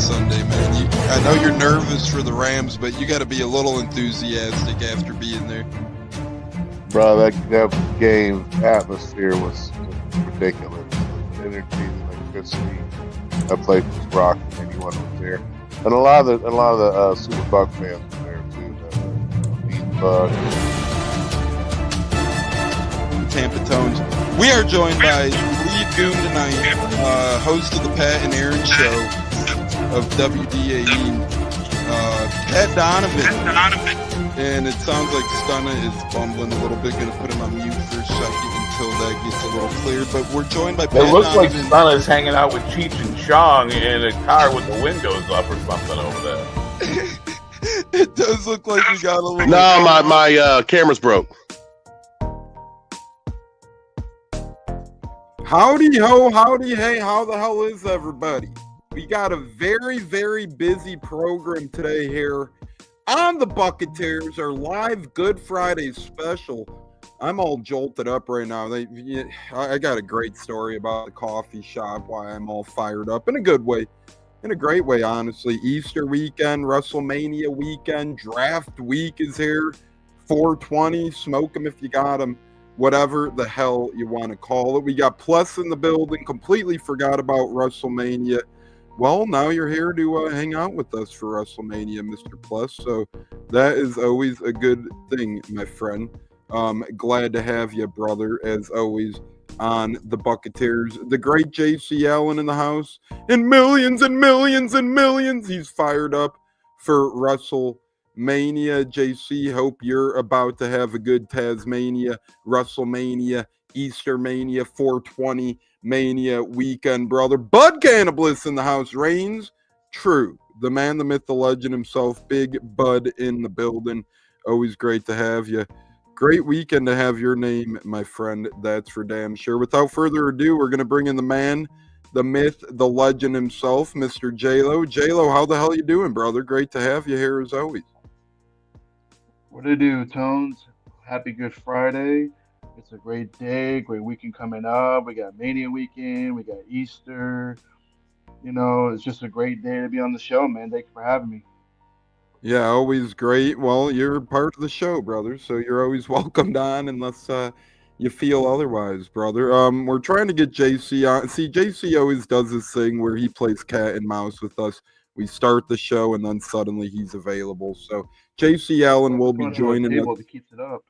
Sunday, man. I know you're nervous for the Rams, but you got to be a little enthusiastic after being there. Bro, that game atmosphere was ridiculous. The energy, the electricity. That place was rocking. Anyone was there, and a lot of the Super Buck fans were there too. Tampa Tones. We are joined by lead goon tonight, host of the Pat and Aaron show of WDAE, Pat Donovan. And it sounds like Stunna is bumbling a little bit. Going to put him on mute for a second until that gets a little clear. But we're joined by Pat Donovan. It looks like Stunna's hanging out with Cheech and Chong in a car with the windows up or something over there. It does look like we got a little... No, my camera's broke. Howdy ho, howdy hey, how the hell is everybody? We got a very, very busy program today here on the Buccateers, our live Good Friday special. I'm all jolted up right now. I got a great story about the coffee shop, why I'm all fired up in a good way, in a great way, honestly. Easter weekend, Wrestlemania weekend, draft week is here, 420, smoke them if you got them. Whatever the hell you want to call it. We got Plus in the building. Completely forgot about WrestleMania. Well, now you're here to hang out with us for WrestleMania, Mr. Plus. So that is always a good thing, my friend. Glad to have you, brother, as always, on the Buccateers. The great J.C. Allen in the house. And millions and millions and millions. He's fired up for WrestleMania. JC, hope you're about to have a good Tasmania, WrestleMania, Easter Mania, 420 Mania weekend, brother. Bud Cannibalists in the house reigns true. The man, the myth, the legend himself, Big Bud in the building. Always great to have you. Great weekend to have your name, my friend. That's for damn sure. Without further ado, we're going to bring in the man, the myth, the legend himself, Mr. J-Lo. J-Lo, how the hell you doing, brother? Great to have you here as always. What do you do, Tones? Happy Good Friday. It's a great day, great weekend coming up. We got Mania weekend, we got Easter. You know, it's just a great day to be on the show, man. Thank you for having me. Yeah, always great. Well, you're part of the show, brother, so you're always welcomed on unless you feel otherwise, brother. We're trying to get JC on. See, JC always does this thing where he plays cat and mouse with us. We start the show, and then suddenly he's available. So JC Allen will be joining us. That keeps it up.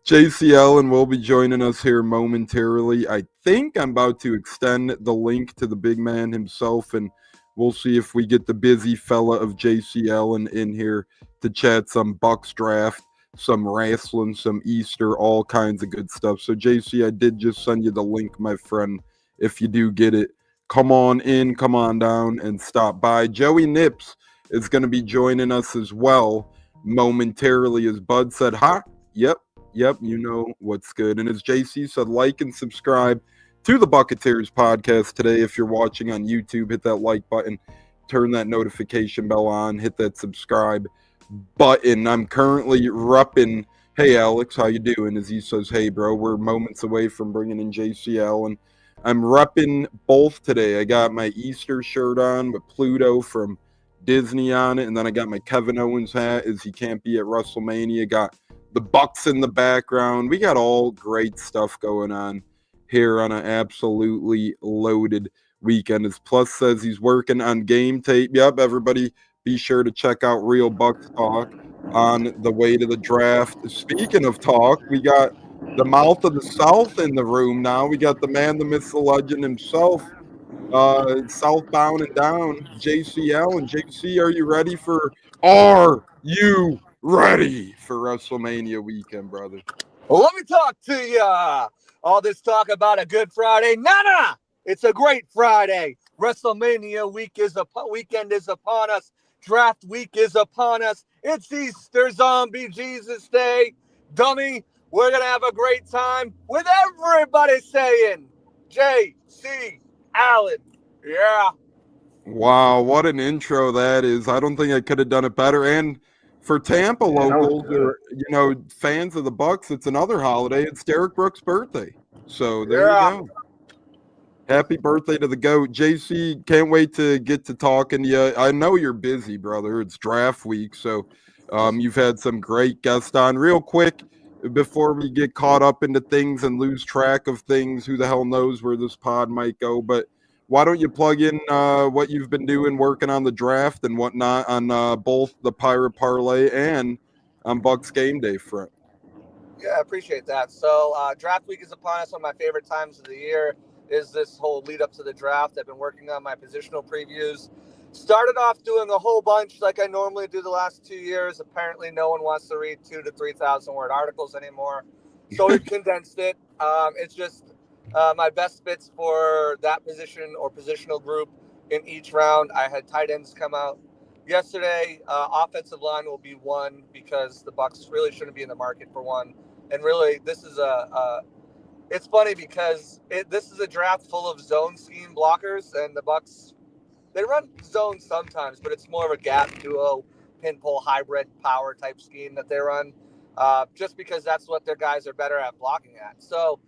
JC Allen will be joining us here momentarily. I think I'm about to extend the link to the big man himself, and we'll see if we get the busy fella of JC Allen in here to chat some Bucs draft, some wrestling, some Easter, all kinds of good stuff. So JC, I did just send you the link, my friend, if you do get it. Come on in, come on down, and stop by. Joey Nips is going to be joining us as well momentarily, as Bud said, ha, yep, you know what's good. And as JC said, like and subscribe to the Buccateers podcast today. If you're watching on YouTube, hit that like button, turn that notification bell on, hit that subscribe button. I'm currently repping, hey, Alex, how you doing? As he says, hey, bro, we're moments away from bringing in JC Allen. I'm repping both today. I got my Easter shirt on with Pluto from Disney on it, and then I got my Kevin Owens hat as he can't be at WrestleMania. Got the Bucs in the background. We got all great stuff going on here on an absolutely loaded weekend. As Plus says he's working on game tape. Yep, everybody be sure to check out Real Bucs Talk on the way to the draft. Speaking of talk, we got the mouth of the South in the room now. We got the man, the myth, the legend himself, southbound and down, JC Allen. JC, are you ready for WrestleMania weekend, brother? Well, let me talk to ya. All this talk about a good Friday. Nah. It's a great Friday. WrestleMania weekend is upon us. Draft week is upon us. It's Easter Zombie Jesus Day. Dummy, we're going to have a great time with everybody saying J.C. Allen. Yeah. Wow, what an intro that is. I don't think I could have done it better. And for Tampa locals or, fans of the Bucs, it's another holiday. It's Derek Brooks' birthday. So there you go. Happy birthday to the GOAT. JC, can't wait to get to talking to you. I know you're busy, brother. It's draft week, so you've had some great guests on. Real quick, before we get caught up into things and lose track of things, who the hell knows where this pod might go, but why don't you plug in what you've been doing, working on the draft and whatnot on both the Pirate Parlay and on Bucks Game Day front? Yeah, I appreciate that. So draft week is upon us. One of my favorite times of the year is this whole lead up to the draft. I've been working on my positional previews. Started off doing a whole bunch like I normally do the last 2 years. Apparently, no one wants to read 2,000 to 3,000 word articles anymore. So we've condensed it. It's just my best fits for that position or positional group in each round. I had tight ends come out yesterday. Offensive line will be one because the Bucs really shouldn't be in the market for one. And really, this is it's funny because this is a draft full of zone scheme blockers, and the Bucs, they run zone sometimes, but it's more of a gap duo, pin pull hybrid power type scheme that they run, just because that's what their guys are better at blocking at. So,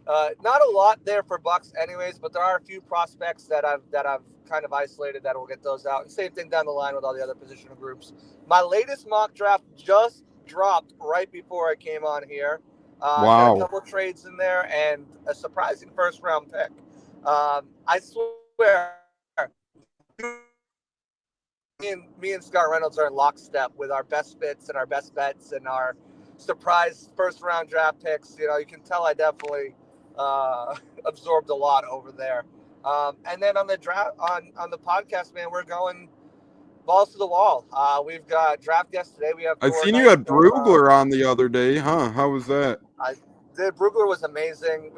not a lot there for Bucs, anyways, but there are a few prospects that I've kind of isolated that will get those out. Same thing down the line with all the other positional groups. My latest mock draft just dropped right before I came on here. Got a Wow. couple of trades in there and a surprising first round pick. I swear, me and Scott Reynolds are in lockstep with our best fits and our best bets and our surprise first round draft picks. You know, you can tell I definitely absorbed a lot over there. And then on the draft on the podcast, man, we're going balls to the wall. We've got draft guests today. We have I Thor seen you Knight had from, Brugler on the other day, huh? How was that? I did. Brugler was amazing.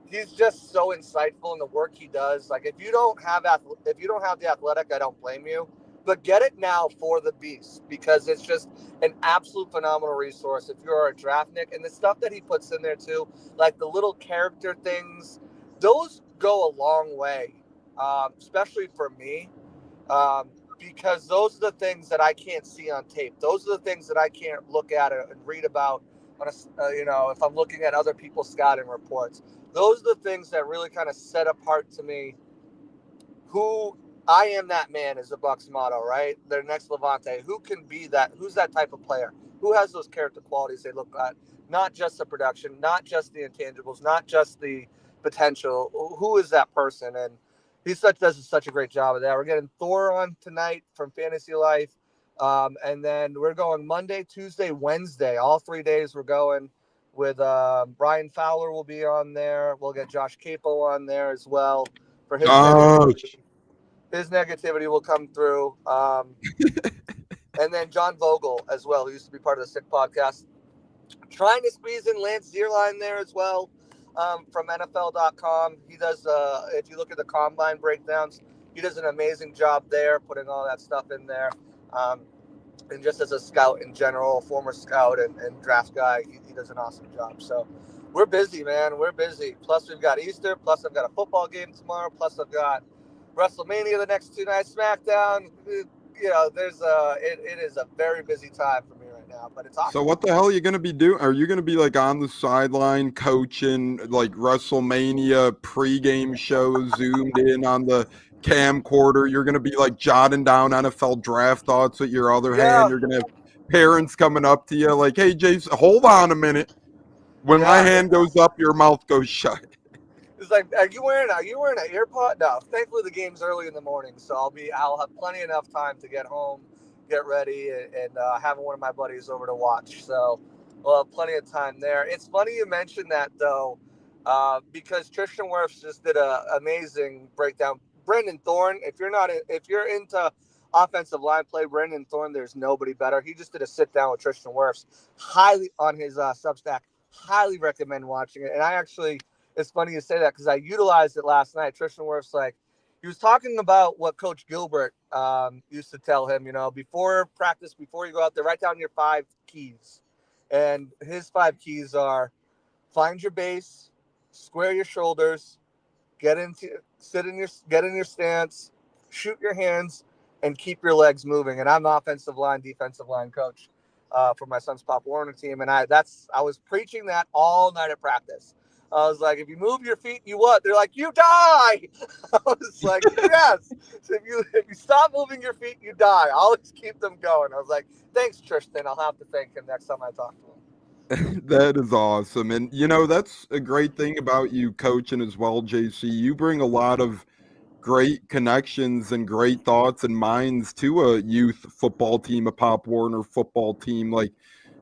He's just so insightful in the work he does. Like if you don't have the athletic, I don't blame you. But get it now for the beast because it's just an absolute phenomenal resource if you're a draftnik. And the stuff that he puts in there too, like the little character things, those go a long way, especially for me, because those are the things that I can't see on tape. Those are the things that I can't look at and read about on if I'm looking at other people's scouting reports. Those are the things that really kind of set apart to me who I am. That man is the Bucs motto, right? Their next Levante. Who can be that? Who's that type of player? Who has those character qualities they look at? Not just the production, not just the intangibles, not just the potential. Who is that person? And he does such a great job of that. We're getting Thor on tonight from Fantasy Life. And then we're going Monday, Tuesday, Wednesday. All 3 days we're going with Brian Fowler will be on there. We'll get Josh Capo on there as well for his negativity. His negativity will come through. And then John Vogel as well, who used to be part of the Sick Podcast. Trying to squeeze in Lance Zierlein there as well from NFL.com. He does, if you look at the combine breakdowns, he does an amazing job there, putting all that stuff in there. And just as a scout in general, former scout and draft guy, he does an awesome job. So we're busy, man. We're busy. Plus, we've got Easter. Plus, I've got a football game tomorrow. Plus, I've got Wrestlemania the next 2 nights, SmackDown. It is a very busy time for me right now, but it's awesome. So what the hell are you going to be doing? Are you going to be like on the sideline coaching like WrestleMania pregame shows zoomed in on the camcorder? You're going to be like jotting down NFL draft thoughts with your other hand. You're going to have parents coming up to you like, hey, Jason, hold on a minute. When my hand goes up, your mouth goes shut. It's like, are you wearing an earpod? No, thankfully the game's early in the morning, so I'll have plenty enough time to get home, get ready, and having one of my buddies over to watch. So we'll have plenty of time there. It's funny you mentioned that though, because Tristan Wirfs just did an amazing breakdown. Brendan Thorne, if you're into offensive line play, Brendan Thorne, there's nobody better. He just did a sit down with Tristan Wirfs, highly on his Substack. Highly recommend watching it. And I actually. It's funny you say that because I utilized it last night. Tristan Wirfs, he was talking about what Coach Gilbert used to tell him, before practice, before you go out there, write down your 5 keys. And his 5 keys are find your base, square your shoulders, get in your stance, shoot your hands, and keep your legs moving. And I'm an offensive line, defensive line coach for my son's Pop Warner team. And I was preaching that all night at practice. I was like, if you move your feet, you what? They're like, you die. I was like, yes. So if you stop moving your feet, you die. I'll always keep them going. I was like, thanks, Tristan. I'll have to thank him next time I talk to him. That is awesome. And, that's a great thing about you coaching as well, JC. You bring a lot of great connections and great thoughts and minds to a youth football team, a Pop Warner football team. Like,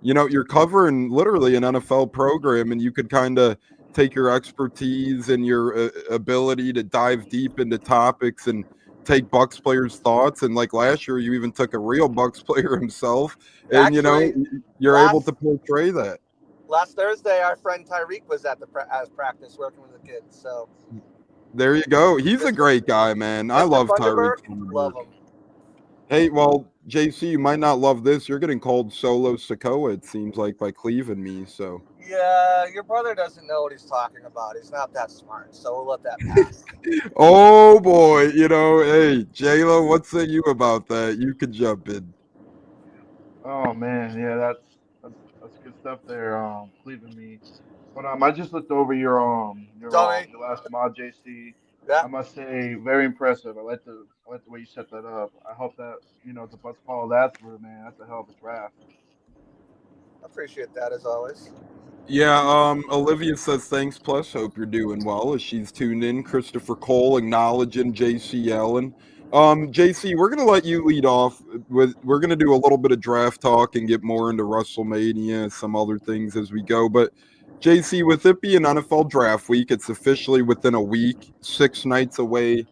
you're covering literally an NFL program, and you could kind of take your expertise and your ability to dive deep into topics and take Bucks players' thoughts. And like last year, you even took a real Bucks player himself, and Actually, you're able to portray that. Last Thursday, our friend Tyreek was at as practice working with the kids. So there you go. He's a great guy, man. I love Tyreek. Love him. Hey, well, JC, you might not love this. You're getting called Solo Sokoa, it seems like, by Cleve and me. So yeah, your brother doesn't know what he's talking about. He's not that smart, so we'll let that pass. Oh boy, hey, J-Lo, what say you about that? You could jump in. Oh man, yeah, that's good stuff there, Cleveland me. But I just looked over your last mod, JC. Yeah. I must say, very impressive. I like the way you set that up. I hope that the Bucks follow that through, man. That's a hell of a draft. I appreciate that as always. Yeah, Olivia says thanks, plus hope you're doing well as she's tuned in. Christopher Cole acknowledging JC Allen. JC, we're gonna let you lead off we're gonna do a little bit of draft talk and get more into Wrestlemania and some other things as we go. But JC, with it being NFL draft week, it's officially within a week, 6 nights away.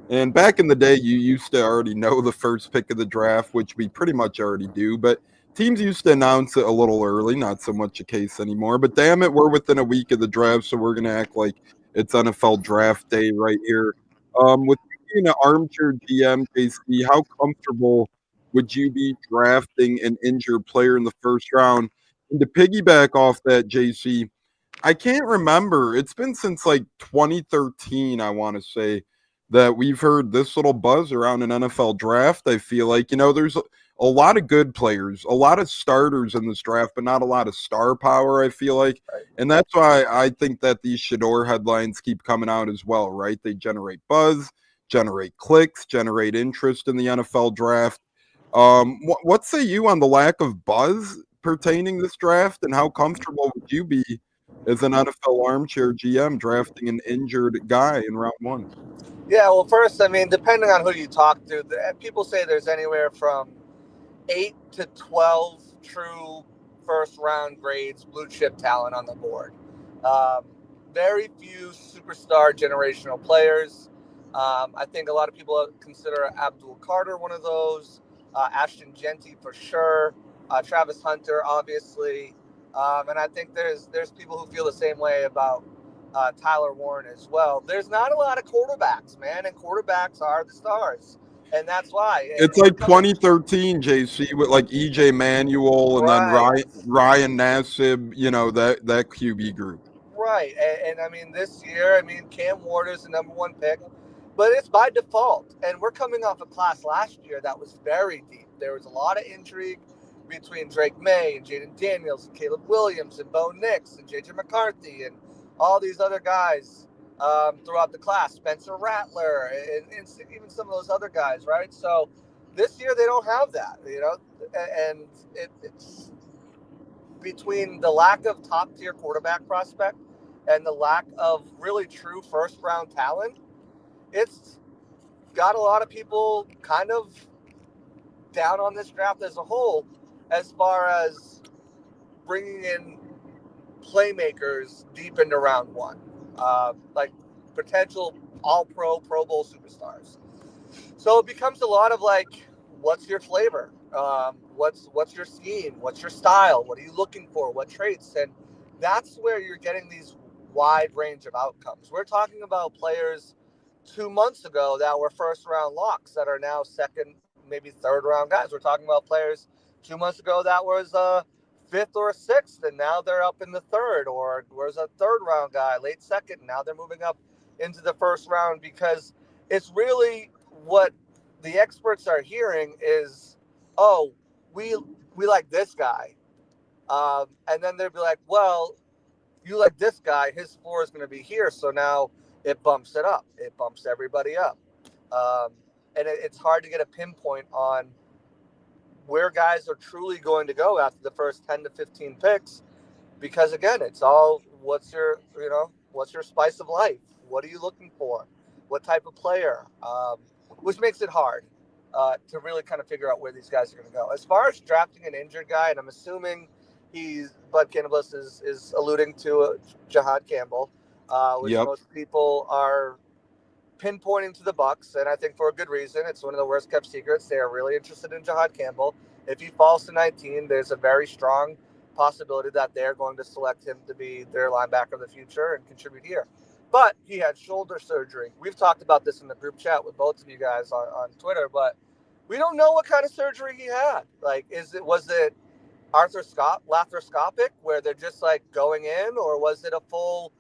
And back in the day, you used to already know the first pick of the draft, which we pretty much already do, but teams used to announce it a little early, not so much a case anymore. But damn it, we're within a week of the draft, so we're going to act like it's NFL draft day right here. With being an armchair GM, JC, how comfortable would you be drafting an injured player in the first round? And to piggyback off that, JC, I can't remember. It's been since like 2013, I want to say, that we've heard this little buzz around an NFL draft. I feel like, there's a lot of good players, a lot of starters in this draft, but not a lot of star power, I feel like. Right. And that's why I think that these Shador headlines keep coming out as well, right? They generate buzz, generate clicks, generate interest in the NFL draft. What say you on the lack of buzz pertaining this draft, and how comfortable would you be as an NFL armchair GM drafting an injured guy in round one? Yeah, well, first, I mean, depending on who you talk to, people say there's anywhere from 8 to 12 true first round grades, blue chip talent on the board. Very few superstar generational players. I think a lot of people consider Abdul Carter one of those, Ashton Genty for sure, Travis Hunter, obviously. And I think there's people who feel the same way about Tyler Warren as well. There's not a lot of quarterbacks, man, and quarterbacks are the stars. And that's why. It's like 2013, JC, with like EJ Manuel and then Ryan Nassib, that QB group. Right. And I mean, this year, Cam Ward is the number one pick, but it's by default. And we're coming off a class last year that was very deep. There was a lot of intrigue between Drake May and Jaden Daniels and Caleb Williams and Bo Nix and JJ McCarthy and all these other guys throughout the class, Spencer Rattler, and even some of those other guys, right? So this year they don't have that, and it's between the lack of top-tier quarterback prospect and the lack of really true first-round talent, it's got a lot of people kind of down on this draft as a whole as far as bringing in playmakers deep into round one, like potential all-pro, Pro Bowl superstars. So it becomes a lot of like, what's your flavor? What's your scheme? What's your style? What are you looking for? What traits? And that's where you're getting these wide range of outcomes. We're talking about players 2 months ago that were first-round locks that are now second, maybe third-round guys. We're talking about players 2 months ago that was fifth or sixth, and now they're up in the third, or was a third-round guy, late second, and now they're moving up into the first round, because it's really what the experts are hearing is, oh, we like this guy. And then they'll be like, well, you like this guy, his floor is going to be here. So now it bumps it up. It bumps everybody up. Um, and it's hard to get a pinpoint on where guys are truly going to go after the first 10 to 15 picks, because again, it's all what's your spice of life? What are you looking for? What type of player? Which makes it hard to really kind of figure out where these guys are going to go. As far as drafting an injured guy, and I'm assuming Bud Cannabis is alluding to Jahad Campbell, which Yep. most people are pinpointing to the Bucs, and I think for a good reason. It's one of the worst kept secrets. They are really interested in Jahad Campbell. If he falls to 19, there's a very strong possibility that they're going to select him to be their linebacker of the future and contribute here. But he had shoulder surgery. We've talked about this in the group chat with both of you guys on Twitter, but we don't know what kind of surgery he had. Like, was it laparoscopic, where they're just like going in, or was it a full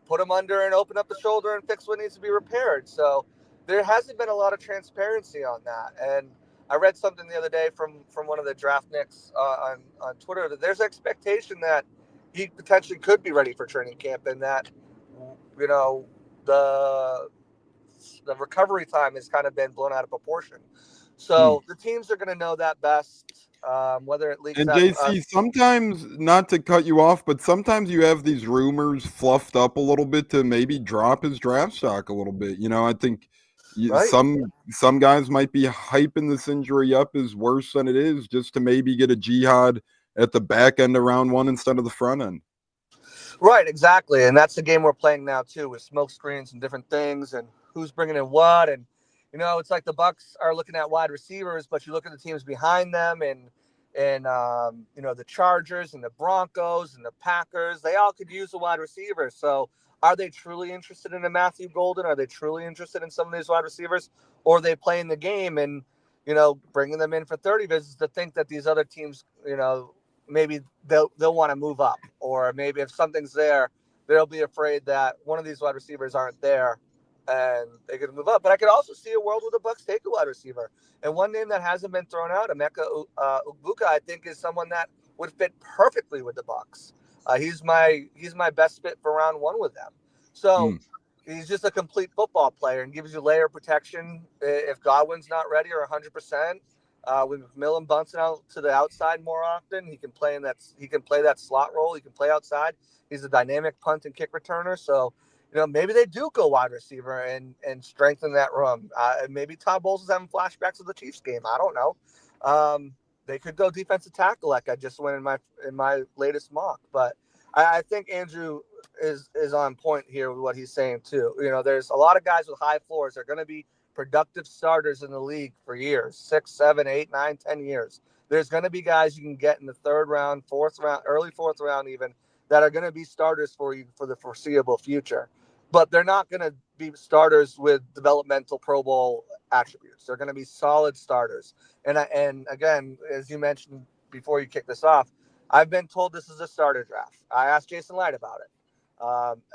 put them under and open up the shoulder and fix what needs to be repaired? So there hasn't been a lot of transparency on that. And I read something the other day from one of the draftniks on Twitter that there's expectation that he potentially could be ready for training camp, and that the recovery time has kind of been blown out of proportion. So the teams are going to know that best. Whether it leaks And out to us. JC, sometimes, not to cut you off, but sometimes you have these rumors fluffed up a little bit to maybe drop his draft stock a little bit. I think Right. some guys might be hyping this injury up as worse than it is, just to maybe get a jihad at the back end of round one instead of the front end. Right, exactly. And that's the game we're playing now, too, with smoke screens and different things and who's bringing in what. And, it's like the Bucs are looking at wide receivers, but you look at the teams behind them and the Chargers and the Broncos and the Packers, they all could use a wide receiver. So are they truly interested in a Matthew Golden? Are they truly interested in some of these wide receivers? Or are they playing the game and, bringing them in for 30 visits to think that these other teams, maybe they'll want to move up, or maybe if something's there, they'll be afraid that one of these wide receivers aren't there and they could move up. But I could also see a world where the Bucs take a wide receiver. And one name that hasn't been thrown out, Emeka Egbuka, I think is someone that would fit perfectly with the Bucs. He's my best fit for round one with them. So he's just a complete football player and gives you layer protection if Godwin's not ready or 100%. With McMillan bouncing out to the outside more often, he can play that slot role. He can play outside. He's a dynamic punt and kick returner. So, maybe they do go wide receiver and strengthen that room. Maybe Todd Bowles is having flashbacks of the Chiefs game. I don't know. They could go defensive tackle, like I just went in my latest mock. But I think Andrew is on point here with what he's saying too. There's a lot of guys with high floors that are going to be productive starters in the league for years, 6, 7, 8, 9, 10 years. There's going to be guys you can get in the third round, fourth round, early fourth round even, that are going to be starters for you for the foreseeable future. But they're not going to be starters with developmental Pro Bowl attributes. They're going to be solid starters. And again, as you mentioned before you kick this off, I've been told this is a starter draft. I asked Jason Light about it.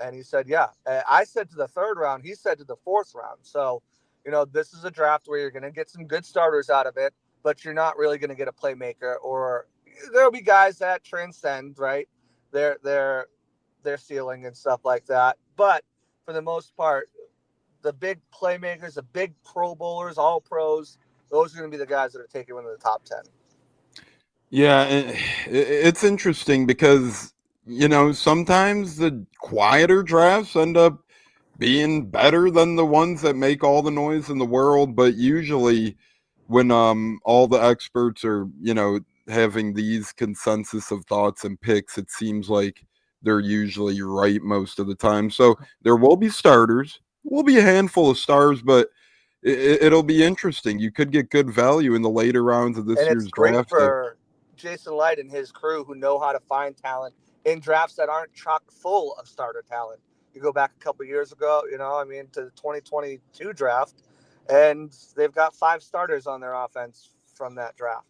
And he said, yeah. I said to the third round. He said to the fourth round. So, this is a draft where you're going to get some good starters out of it, but you're not really going to get a playmaker, or there'll be guys that transcend, right? Their ceiling and stuff like that. But for the most part, the big playmakers, the big Pro Bowlers, all pros, those are going to be the guys that are taken into the top 10. Yeah, it's interesting because, sometimes the quieter drafts end up being better than the ones that make all the noise in the world. But usually when all the experts are, having these consensus of thoughts and picks, it seems like they're usually right most of the time. So there will be starters, will be a handful of stars, but it'll be interesting. You could get good value in the later rounds of this And it's year's great draft. for Jason Light and his crew who know how to find talent in drafts that aren't chock full of starter talent. You go back a couple years ago, to the 2022 draft, and they've got 5 starters on their offense from that draft,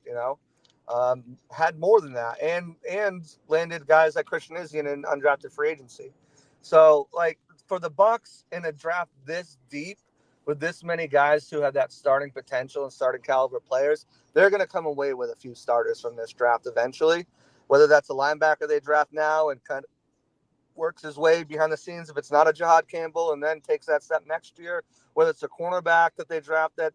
had more than that, and landed guys like Christian Izzy in undrafted free agency. So, like, for the Bucs in a draft this deep with this many guys who have that starting potential and starting caliber players, they're going to come away with a few starters from this draft eventually, whether that's a linebacker they draft now and kind works his way behind the scenes if it's not a Jihad Campbell, and then takes that step next year, whether it's a cornerback that they draft that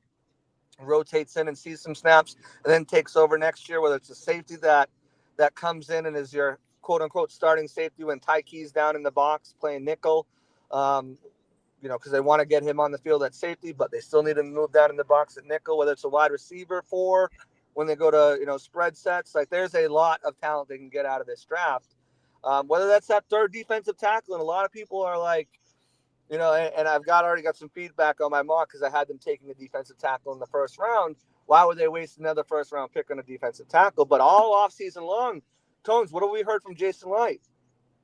rotates in and sees some snaps and then takes over next year, whether it's a safety that comes in and is your quote-unquote starting safety when Ty Key's down in the box playing nickel, because they want to get him on the field at safety, but they still need to move down in the box at nickel, whether it's a wide receiver for when they go to, spread sets. Like, there's a lot of talent they can get out of this draft. Whether that's that third defensive tackle, and a lot of people are like, and I've already got some feedback on my mock because I had them taking a defensive tackle in the first round. Why would they waste another first-round pick on a defensive tackle? But all offseason long, Tones, what have we heard from Jason Light?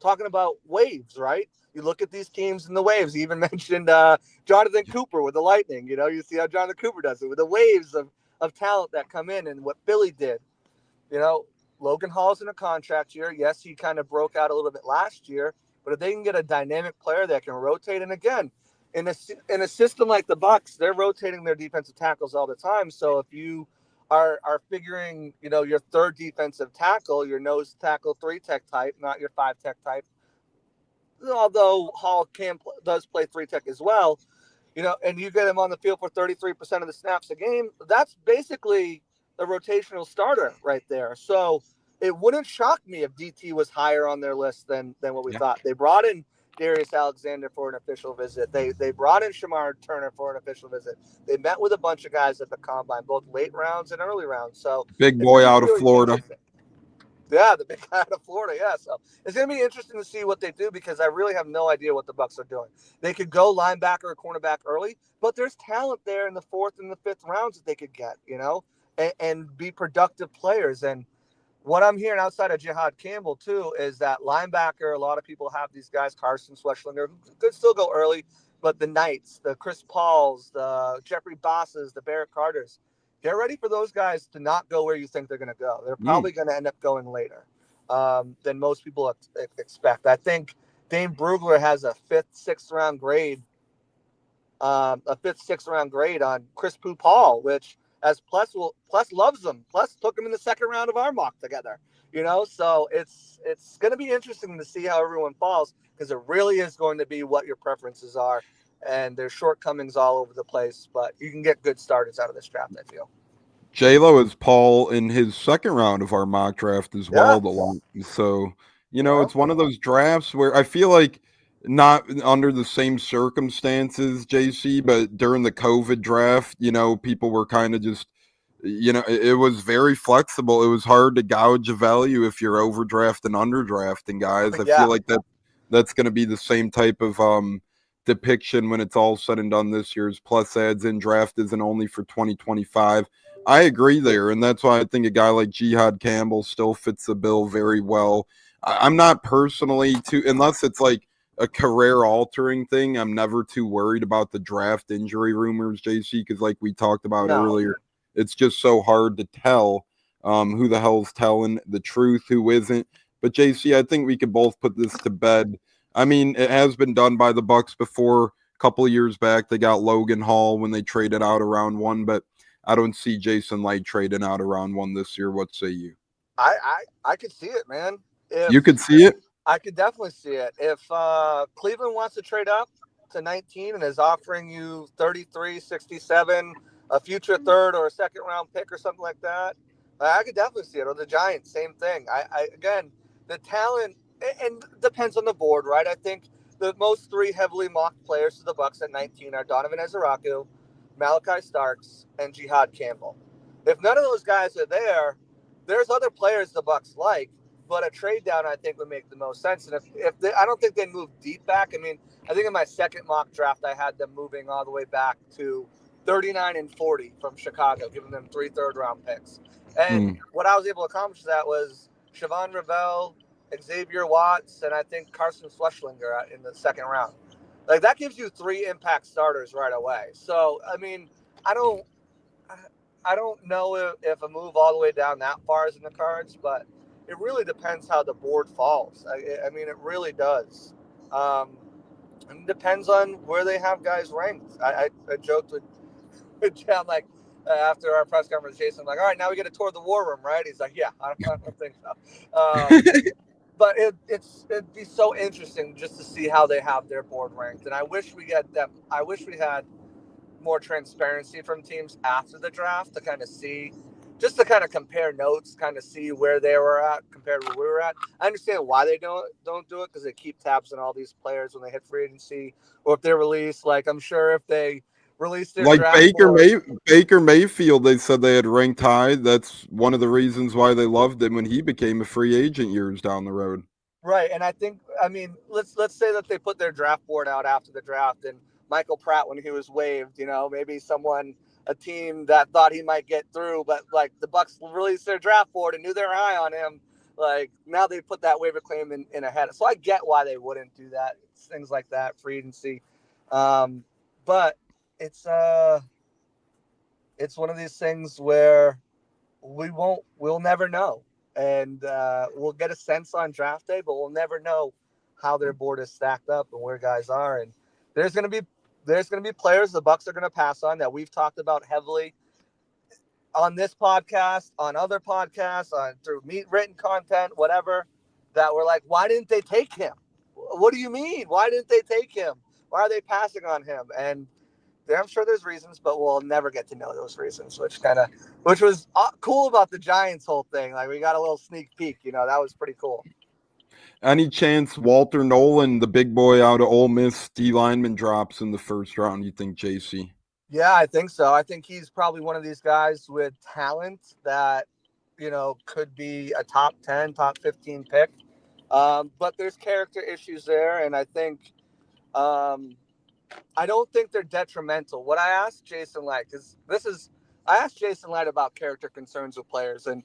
Talking about waves, right? You look at these teams in the waves. He even mentioned Jonathan Cooper with the Lightning. You see how Jonathan Cooper does it with the waves of talent that come in, and what Philly did. Logan Hall's in a contract year. Yes, he kind of broke out a little bit last year, but if they can get a dynamic player that can rotate, and again, in a system like the Bucs, they're rotating their defensive tackles all the time. So if you are figuring, your third defensive tackle, your nose tackle 3-tech type, not your 5-tech type, although Hall does play 3-tech as well, and you get him on the field for 33% of the snaps a game, that's basically a rotational starter right there. So it wouldn't shock me if DT was higher on their list than what we thought. They brought in Darius Alexander for an official visit. They brought in Shamar Turner for an official visit. They met with a bunch of guys at the combine, both late rounds and early rounds. So Big boy out of Florida. Yeah, the big guy out of Florida. Yeah, so it's going to be interesting to see what they do, because I really have no idea what the Bucs are doing. They could go linebacker or cornerback early, but there's talent there in the 4th and the 5th rounds that they could get, and be productive players. And what I'm hearing outside of Jihad Campbell, too, is that linebacker, a lot of people have these guys, Carson Schweschlinger, who could still go early, but the Knights, the Chris Pauls, the Jeffrey Bosses, the Barrett Carters, get ready for those guys to not go where you think they're going to go. They're probably going to end up going later than most people expect. I think Dane Brugler has a 5th, 6th round grade, on Chris Paul, which, as Plus loves them. Plus took him in the 2nd round of our mock together, So it's going to be interesting to see how everyone falls, because it really is going to be what your preferences are, and there's shortcomings all over the place. But you can get good starters out of this draft, I feel. J-Lo is Paul in his 2nd round of our mock draft as well. So, it's one of those drafts where I feel like, not under the same circumstances, JC, but during the COVID draft, people were kind of just, it was very flexible. It was hard to gouge a value if you're overdraft and underdrafting guys. I feel like that's going to be the same type of depiction when it's all said and done this year's Plus Ads in draft isn't only for 2025. I agree there, and that's why I think a guy like Jihad Campbell still fits the bill very well. I'm not personally unless it's like a career-altering thing, I'm never too worried about the draft injury rumors, JC, because like we talked about earlier, it's just so hard to tell who the hell's telling the truth, who isn't. But JC, I think we could both put this to bed. I mean, it has been done by the Bucs before. A couple of years back, they got Logan Hall when they traded out around 1, but I don't see Jason Light trading out around 1 this year. What say you? I could see it, man. You could see it? I could definitely see it. If Cleveland wants to trade up to 19 and is offering you 33, 67, a future 3rd or a 2nd round pick or something like that, I could definitely see it. Or the Giants, same thing. Again, the talent, and depends on the board, right? I think the most 3 heavily mocked players to the Bucs at 19 are Donovan Ezeraku, Malachi Starks, and Jihad Campbell. If none of those guys are there, there's other players the Bucs like, but a trade down I think would make the most sense. And if they, I don't think they move deep back. I mean, I think in my 2nd mock draft I had them moving all the way back to 39 and 40 from Chicago, giving them 3 third-round picks. And what I was able to accomplish that was Siobhan Revelle, Xavier Watts, and I think Carson Schweschlinger in the 2nd round. Like, that gives you 3 impact starters right away. So, I mean, I don't know if a move all the way down that far is in the cards, but it really depends how the board falls. I mean, it really does. And it depends on where they have guys ranked. I joked with John, like, after our press conference, Jason, I'm like, all right, now we get a tour of the war room, right? He's like, yeah, I don't think so. but it'd be so interesting just to see how they have their board ranked, and I wish we had them. I wish we had more transparency from teams after the draft to kind of see, just to kind of compare notes, kind of see where they were at compared to where we were at. I understand why they don't do it, because they keep tabs on all these players when they hit free agency or if they're released. Like, I'm sure if they release their Like draft board, Baker Mayfield, they said they had ranked high. That's one of the reasons why they loved him when he became a free agent years down the road. right? And I think, I mean, let's say that they put their draft board out after the draft, and Michael Pratt, when he was waived, maybe a team that thought he might get through, but like the Bucs released their draft board and knew they were high on him. Like, now they put that waiver claim in ahead. So I get why they wouldn't do that. It's things like that, free agency. But it's one of these things where we'll never know. And we'll get a sense on draft day, but we'll never know how their board is stacked up and where guys are. And there's going to be players the Bucs are going to pass on that we've talked about heavily on this podcast, on other podcasts, on through written content, whatever, that we're like, why didn't they take him? What do you mean? Why didn't they take him? Why are they passing on him? And I'm sure there's reasons, but we'll never get to know those reasons, which was cool about the Giants whole thing. Like, we got a little sneak peek, that was pretty cool. Any chance Walter Nolan, the big boy out of Ole Miss, D lineman, drops in the first round, you think, JC? Yeah, I think so. I think he's probably one of these guys with talent that, could be a top 10, top 15 pick. But there's character issues there, and I think I don't think they're detrimental. What I asked Jason Light, I asked Jason Light about character concerns with players, and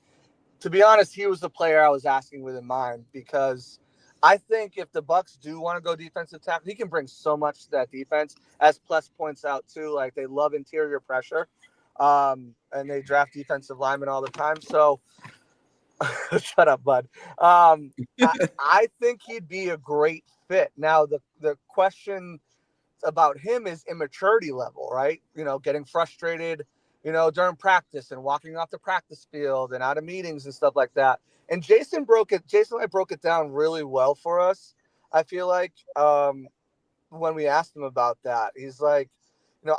to be honest, he was the player I was asking with in mind, because I think if the Bucs do want to go defensive tackle, he can bring so much to that defense. As Plus points out too, like, they love interior pressure, and they draft defensive linemen all the time. So, shut up, bud. I think he'd be a great fit. Now, the question about him is immaturity level, right? Getting frustrated, during practice and walking off the practice field and out of meetings and stuff like that. And Jason and I broke it down really well for us. I feel like when we asked him about that, he's like,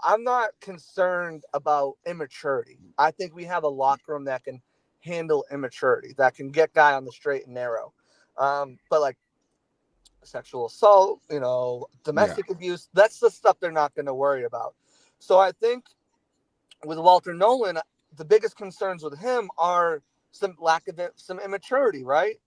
I'm not concerned about immaturity. I think we have a locker room that can handle immaturity, that can get guy on the straight and narrow. But like sexual assault, domestic abuse, that's the stuff they're not going to worry about. So I think with Walter Nolan, the biggest concerns with him are some lack of some immaturity, right?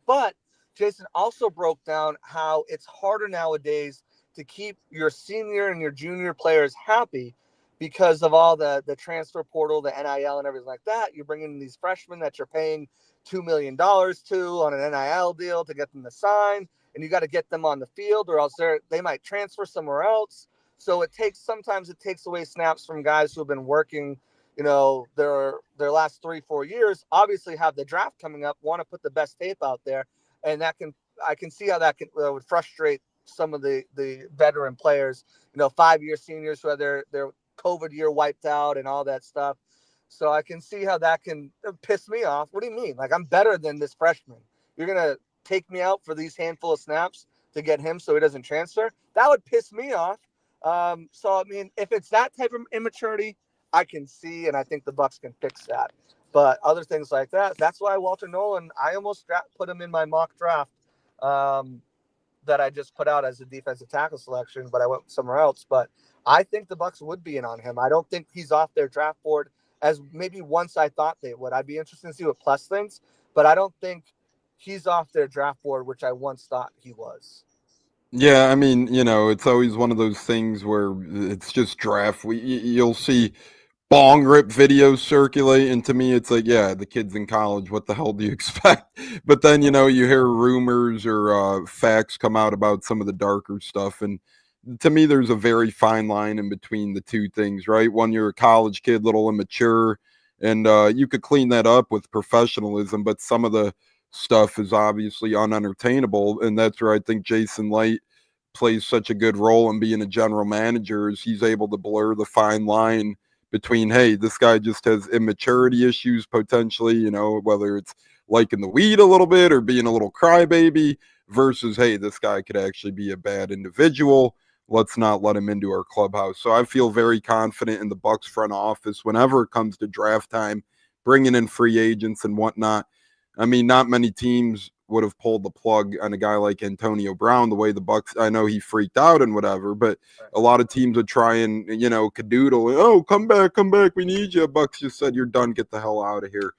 But Jason also broke down how it's harder nowadays to keep your senior and your junior players happy because of all the transfer portal, the NIL and everything like that. You're bringing in these freshmen that you're paying $2 million to on an NIL deal to get them to sign, and you got to get them on the field, or else they might transfer somewhere else. So sometimes it takes away snaps from guys who have been working, their last 3-4 years, obviously have the draft coming up, want to put the best tape out there. And I can see how that would frustrate some of the veteran players, 5-year seniors who have their COVID year wiped out and all that stuff. So I can see how that can piss me off. What do you mean? Like, I'm better than this freshman. You're going to take me out for these handful of snaps to get him so he doesn't transfer? That would piss me off. So, I mean, if it's that type of immaturity, I can see, and I think the Bucs can fix that. But other things like that, that's why Walter Nolan, I almost put him in my mock draft that I just put out as a defensive tackle selection, but I went somewhere else. But I think the Bucs would be in on him. I don't think he's off their draft board as maybe once I thought they would. I'd be interested to see what Plus thinks, but I don't think he's off their draft board, which I once thought he was. Yeah, I mean, it's always one of those things where it's just draft. You'll see bong rip videos circulate, and to me, it's like, yeah, the kid's in college. What the hell do you expect? But then, you hear rumors or facts come out about some of the darker stuff, and to me, there's a very fine line in between the two things, right? One, you're a college kid, little immature, and you could clean that up with professionalism, but some of the stuff is obviously unentertainable, and that's where I think Jason Light plays such a good role in being a general manager, is he's able to blur the fine line between, hey, this guy just has immaturity issues potentially, whether it's liking the weed a little bit or being a little crybaby versus, hey, this guy could actually be a bad individual. Let's not let him into our clubhouse. So I feel very confident in the Bucs front office whenever it comes to draft time, bringing in free agents and whatnot. I mean, not many teams would have pulled the plug on a guy like Antonio Brown the way the Bucs. I know he freaked out and whatever, but a lot of teams would try and, cadoodle. Oh, come back, we need you. Bucs just said you're done, get the hell out of here.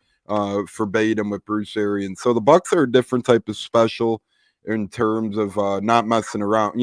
Forbade him with Bruce Arians. So the Bucs are a different type of special in terms of not messing around.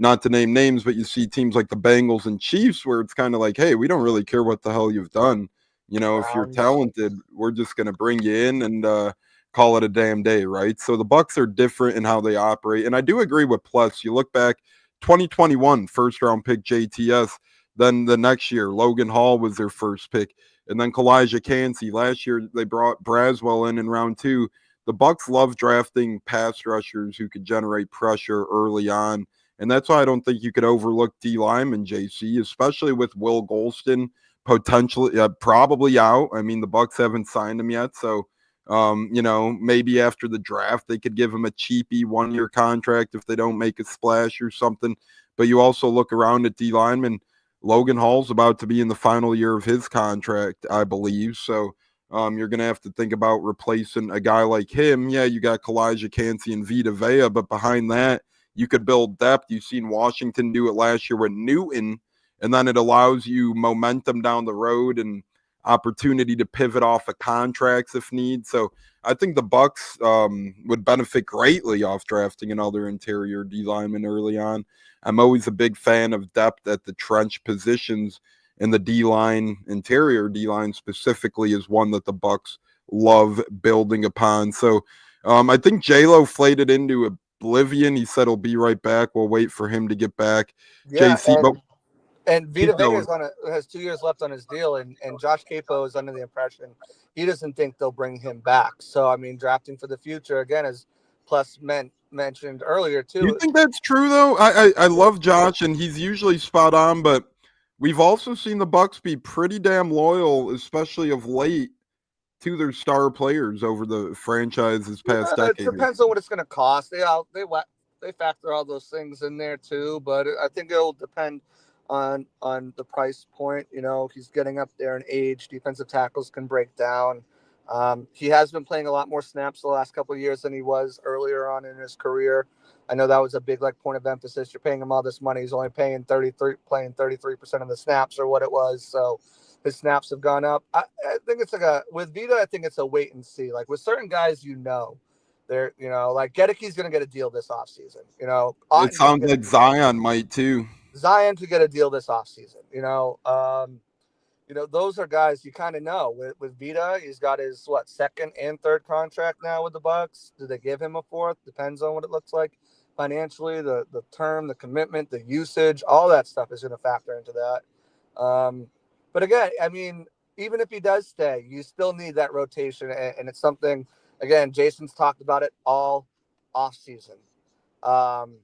Not to name names, but you see teams like the Bengals and Chiefs where it's kind of like, hey, we don't really care what the hell you've done. If you're talented, we're just going to bring you in and call it a damn day, right? So the Bucs are different in how they operate. And I do agree with Plus. You look back, 2021, first round pick JTS. Then the next year, Logan Hall was their first pick. And then Kalijah Cansey. Last year, they brought Braswell in round 2. The Bucs love drafting pass rushers who could generate pressure early on. And that's why I don't think you could overlook D lineman, JC, especially with Will Golston potentially probably out. I mean, the Bucs haven't signed him yet. So, maybe after the draft, they could give him a cheapy 1-year contract if they don't make a splash or something. But you also look around at D lineman. Logan Hall's about to be in the final year of his contract, I believe. So you're going to have to think about replacing a guy like him. Yeah, you got Kalijah Cansey and Vita Vea, but behind that, you could build depth. You've seen Washington do it last year with Newton, and then it allows you momentum down the road and opportunity to pivot off of contracts if need. So I think the Bucs would benefit greatly off drafting another interior D lineman early on. I'm always a big fan of depth at the trench positions, and the D-line, interior D-line specifically, is one that the Bucs love building upon. So I think J-Lo flayed into oblivion. He said he'll be right back. We'll wait for him to get back. Yeah, JC, and Vita Vega has 2 years left on his deal, and Josh Capo is under the impression he doesn't think they'll bring him back. So, I mean, drafting for the future, again, as Plus mentioned earlier, too. You think that's true, though? I love Josh, and he's usually spot on, but we've also seen the Bucs be pretty damn loyal, especially of late, to their star players over the franchise's past decade. It depends on what it's going to cost. They factor all those things in there too, but I think it'll depend on the price point. He's getting up there in age. Defensive tackles can break down. He has been playing a lot more snaps the last couple of years than he was earlier on in his career. I know that was a big point of emphasis. You're paying him all this money. He's only playing 33% of the snaps or what it was. So his snaps have gone up. I think it's with Vita, I think it's a wait and see. Like with certain guys, they're, like Gedecke's going to get a deal this offseason. It sounds like Zion might too. Zion to get a deal this offseason. Those are guys you kind of know. With Vita, he's got his second and third contract now with the Bucs. Do they give him a fourth? Depends on what it looks like financially, the term, the commitment, the usage, all that stuff is going to factor into that. But again, I mean, even if he does stay, you still need that rotation, and it's something. Again, Jason's talked about it all off season, about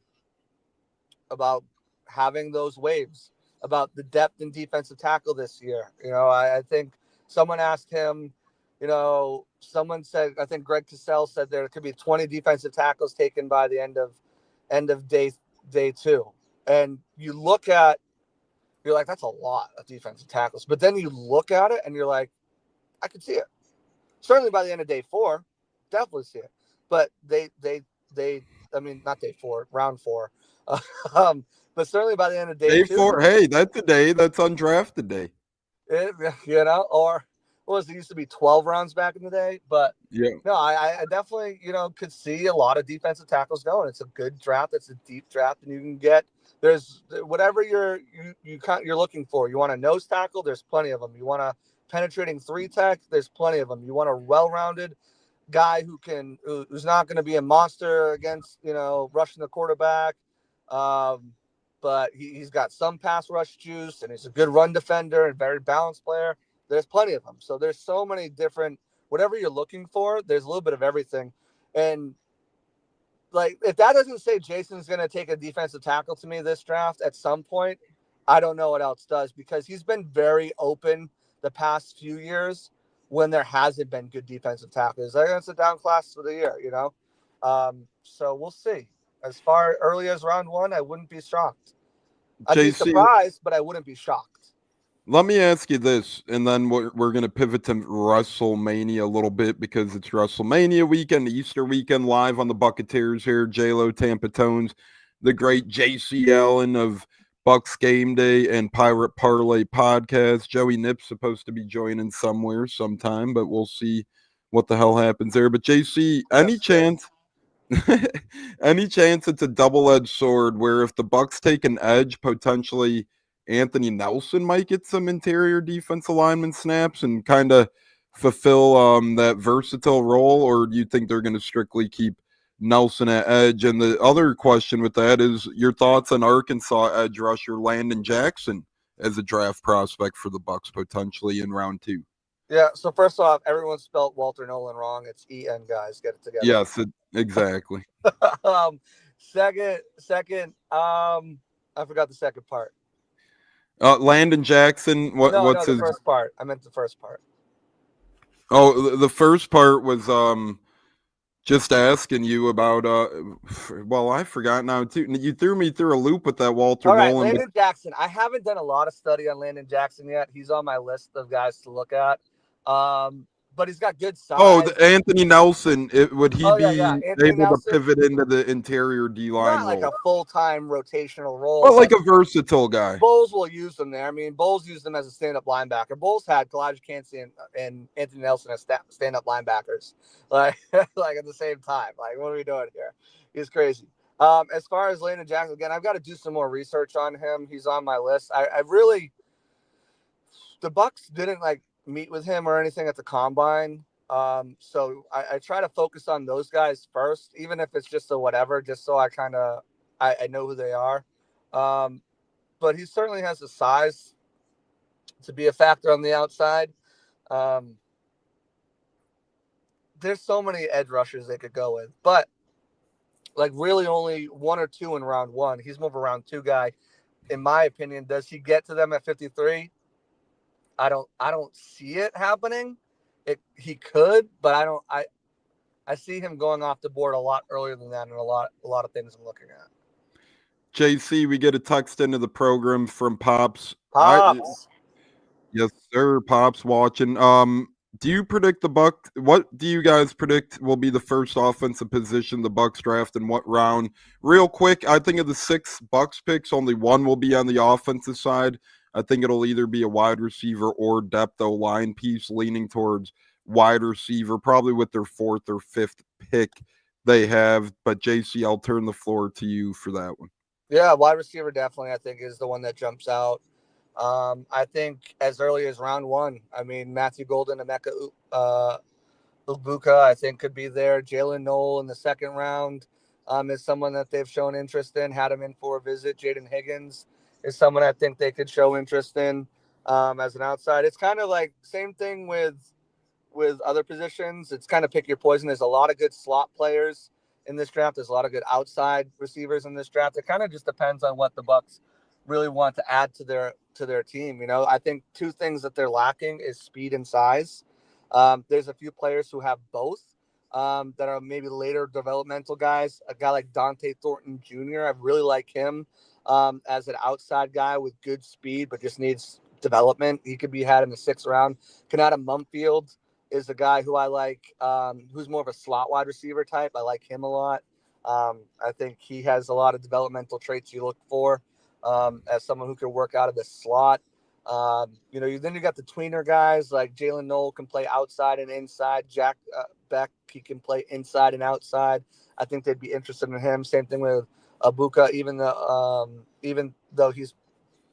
having those waves, about the depth in defensive tackle this year. I think someone asked him, someone said, I think Greg Cassell said there could be 20 defensive tackles taken by the end of day 2. And you're like, that's a lot of defensive tackles. But then you look at it and you're like, I could see it. Certainly by the end of day 4, definitely see it. But they I mean, not day 4, round 4. But certainly by the end of day 2. 4, hey, that's the day. That's undrafted day. Or it used to be 12 rounds back in the day. But yeah, no, I definitely, could see a lot of defensive tackles going. It's a good draft. It's a deep draft, and you can get there's whatever you're looking for. You want a nose tackle? There's plenty of them. You want a penetrating 3-tech? There's plenty of them. You want a well-rounded guy who's not going to be a monster against rushing the quarterback, but he's got some pass rush juice, and he's a good run defender and very balanced player. There's plenty of them. So there's so many different, whatever you're looking for, there's a little bit of everything. And if that doesn't say Jason's going to take a defensive tackle to me this draft at some point, I don't know what else does, because he's been very open the past few years when there hasn't been good defensive tackles. It's a down class for the year, you know. So we'll see. As far early as round 1, I wouldn't be shocked. I'd be JC, surprised, but I wouldn't be shocked. let me ask you this, and then we're going to pivot to WrestleMania a little bit because it's WrestleMania weekend, Easter weekend, live on the Buccateers here, J-Lo, Tampa Tones, the great JC Allen of Bucks Game Day and Pirate Parlay podcast. Joey Nip's supposed to be joining somewhere sometime, but we'll see what the hell happens there. But JC, any chance? Any chance it's a double-edged sword where if the Bucks take an edge, potentially Anthony Nelson might get some interior defense alignment snaps and kind of fulfill that versatile role, or do you think they're going to strictly keep Nelson at edge? And the other question with that is your thoughts on Arkansas edge rusher Landon Jackson as a draft prospect for the Bucks potentially in round 2. Yeah, so first off, everyone spelled Walter Nolan wrong. It's E-N, guys. Get it together. Yes, exactly. Second, I forgot the second part. Landon Jackson, what's the his first part? I meant the first part. Oh, the first part was just asking you about well, I forgot now too. You threw me through a loop with that Walter All right, Nolan. Landon Jackson. I haven't done a lot of study on Landon Jackson yet. He's on my list of guys to look at. But he's got good size. Oh, Anthony Nelson. Would he be able Nelson, to pivot into the interior D-line not like role? a full-time rotational role. But like a versatile guy. Bulls will use them there. I mean, Bulls use them as a stand-up linebacker. Bulls had Kalijah Kancey and Anthony Nelson as stand-up linebackers, like at the same time. Like, what are we doing here? He's crazy. As far as Landon Jackson, again, I've got to do some more research on him. He's on my list. The Bucks didn't meet with him or anything at the combine. So I try to focus on those guys first, even if it's just a whatever, just so I know who they are. But he certainly has the size to be a factor on the outside. There's so many edge rushers they could go with, but really only 1 or 2 in round 1. He's more of a round 2 guy, in my opinion. Does he get to them at 53? I don't see it happening. He could, but I see him going off the board a lot earlier than that, and a lot of things I'm looking at. JC, we get a text into the program from Pops. Yes, sir. Pops watching. Do you predict the Bucks? What do you guys predict will be the first offensive position the Bucks draft in what round? Real quick, I think of the 6 Bucks picks, only 1 will be on the offensive side. I think it'll either be a wide receiver or depth O-line piece, leaning towards wide receiver, probably with their 4th or 5th pick they have. But JC, I'll turn the floor to you for that one. Yeah, wide receiver definitely, I think, is the one that jumps out. I think as early as round 1, I mean, Matthew Golden and Emeka Egbuka, I think, could be there. Jalen Noel in the 2nd round is someone that they've shown interest in, had him in for a visit. Jaden Higgins is someone I think they could show interest in as an outside. It's kind of like same thing with other positions. It's kind of pick your poison. There's a lot of good slot players in this draft. There's a lot of good outside receivers in this draft. It kind of just depends on what the Bucks really want to add to their team. You know, I think 2 things that they're lacking is speed and size. There's a few players who have both that are maybe later developmental guys. A guy like Dante Thornton Jr., I really like him as an outside guy with good speed, but just needs development. He could be had in the 6th round. Kanata Mumfield is a guy who I like, who's more of a slot wide receiver type. I like him a lot. I think he has a lot of developmental traits you look for as someone who can work out of the slot. Then you got the tweener guys like Jalen Noel can play outside and inside. Jack Beck, he can play inside and outside. I think they'd be interested in him. Same thing with Egbuka, even though he's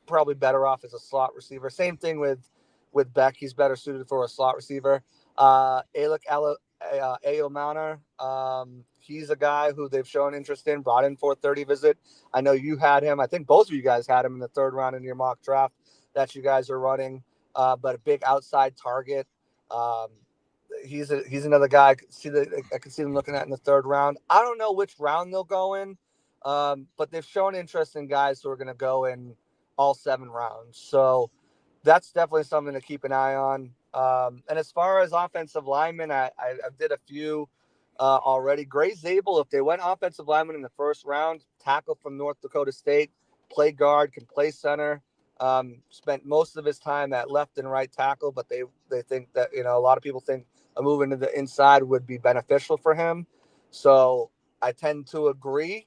probably better off as a slot receiver. Same thing with Beck. He's better suited for a slot receiver. Alec Ayomana, he's a guy who they've shown interest in, brought in for a 30 visit. I know you had him. I think both of you guys had him in the 3rd round in your mock draft that you guys are running, but a big outside target. He's another guy I could see them looking at in the 3rd round. I don't know which round they'll go in, but they've shown interest in guys who are going to go in all 7 rounds. So that's definitely something to keep an eye on. And as far as offensive linemen, I did a few already. Gray Zabel, if they went offensive lineman in the first round, tackle from North Dakota State, play guard, can play center. Spent most of his time at left and right tackle, but they think that, a lot of people think a move into the inside would be beneficial for him. So I tend to agree.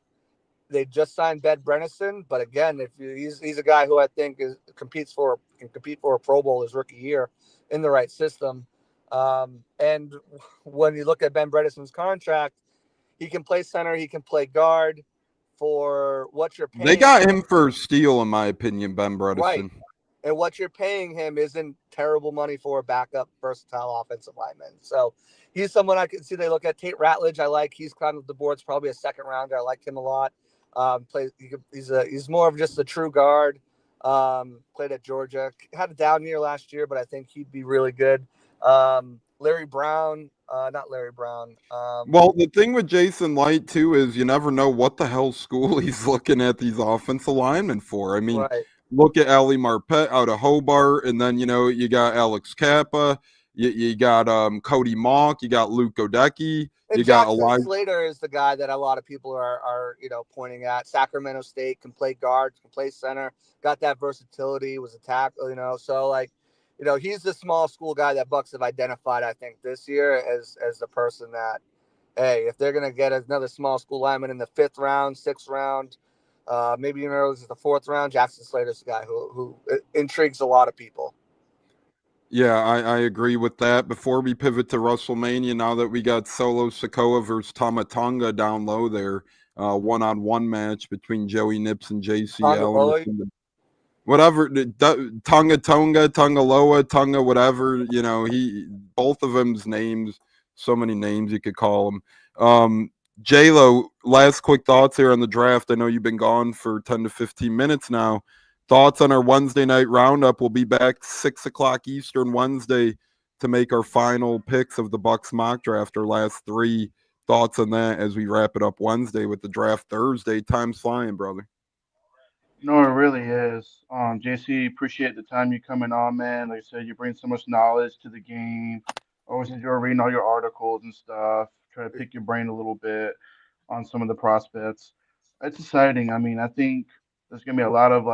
They just signed Ben Bredesen, but again, he's a guy who I think can compete for a Pro Bowl his rookie year in the right system. And when you look at Ben Bredesen's contract, he can play center, he can play guard. For what you're paying, they got him for steal, in my opinion, Ben Bredesen. Right. And what you're paying him isn't terrible money for a backup versatile offensive lineman. So he's someone I can see they look at. Tate Ratledge, I like. He's kind of the board's probably a second rounder. I like him a lot. He's more of just a true guard. Played at Georgia. Had a down year last year, but I think he'd be really good. Larry Brown, not Larry Brown. Well, the thing with Jason Light, too, is you never know what the hell school he's looking at these offensive linemen for. I mean, right. Look at Ali Marpet out of Hobart, and then, you got Alex Kappa, you got Cody Mock, you got Luke Godecki, and you Jackson got Elijah Slater is the guy that a lot of people are pointing at. Sacramento State, can play guard, can play center, got that versatility, was a tackle, so he's the small school guy that Bucs have identified, I think, this year as the person that, hey, if they're going to get another small school lineman in the 5th round, 6th round, maybe even early as the 4th round, Jackson Slater's the guy who intrigues a lot of people. Yeah, I agree with that. Before we pivot to Wrestlemania, now that we got Solo Sikoa versus Tama Tonga down low there, one-on-one match between Joey Nips and JCL. Whatever, Tonga Loa, Tonga, whatever, both of them's names, so many names you could call them. J-Lo, last quick thoughts here on the draft. I know you've been gone for 10 to 15 minutes now. Thoughts on our Wednesday night roundup. We'll be back 6 o'clock Eastern Wednesday to make our final picks of the Bucs Mock Draft, our last 3. Thoughts on that as we wrap it up Wednesday with the draft Thursday. Time's flying, brother. No, it really is. JC, appreciate the time you coming on, man. Like I said, you bring so much knowledge to the game. Always enjoy reading all your articles and stuff. Try to pick your brain a little bit on some of the prospects. It's exciting. I mean, I think there's gonna be a lot of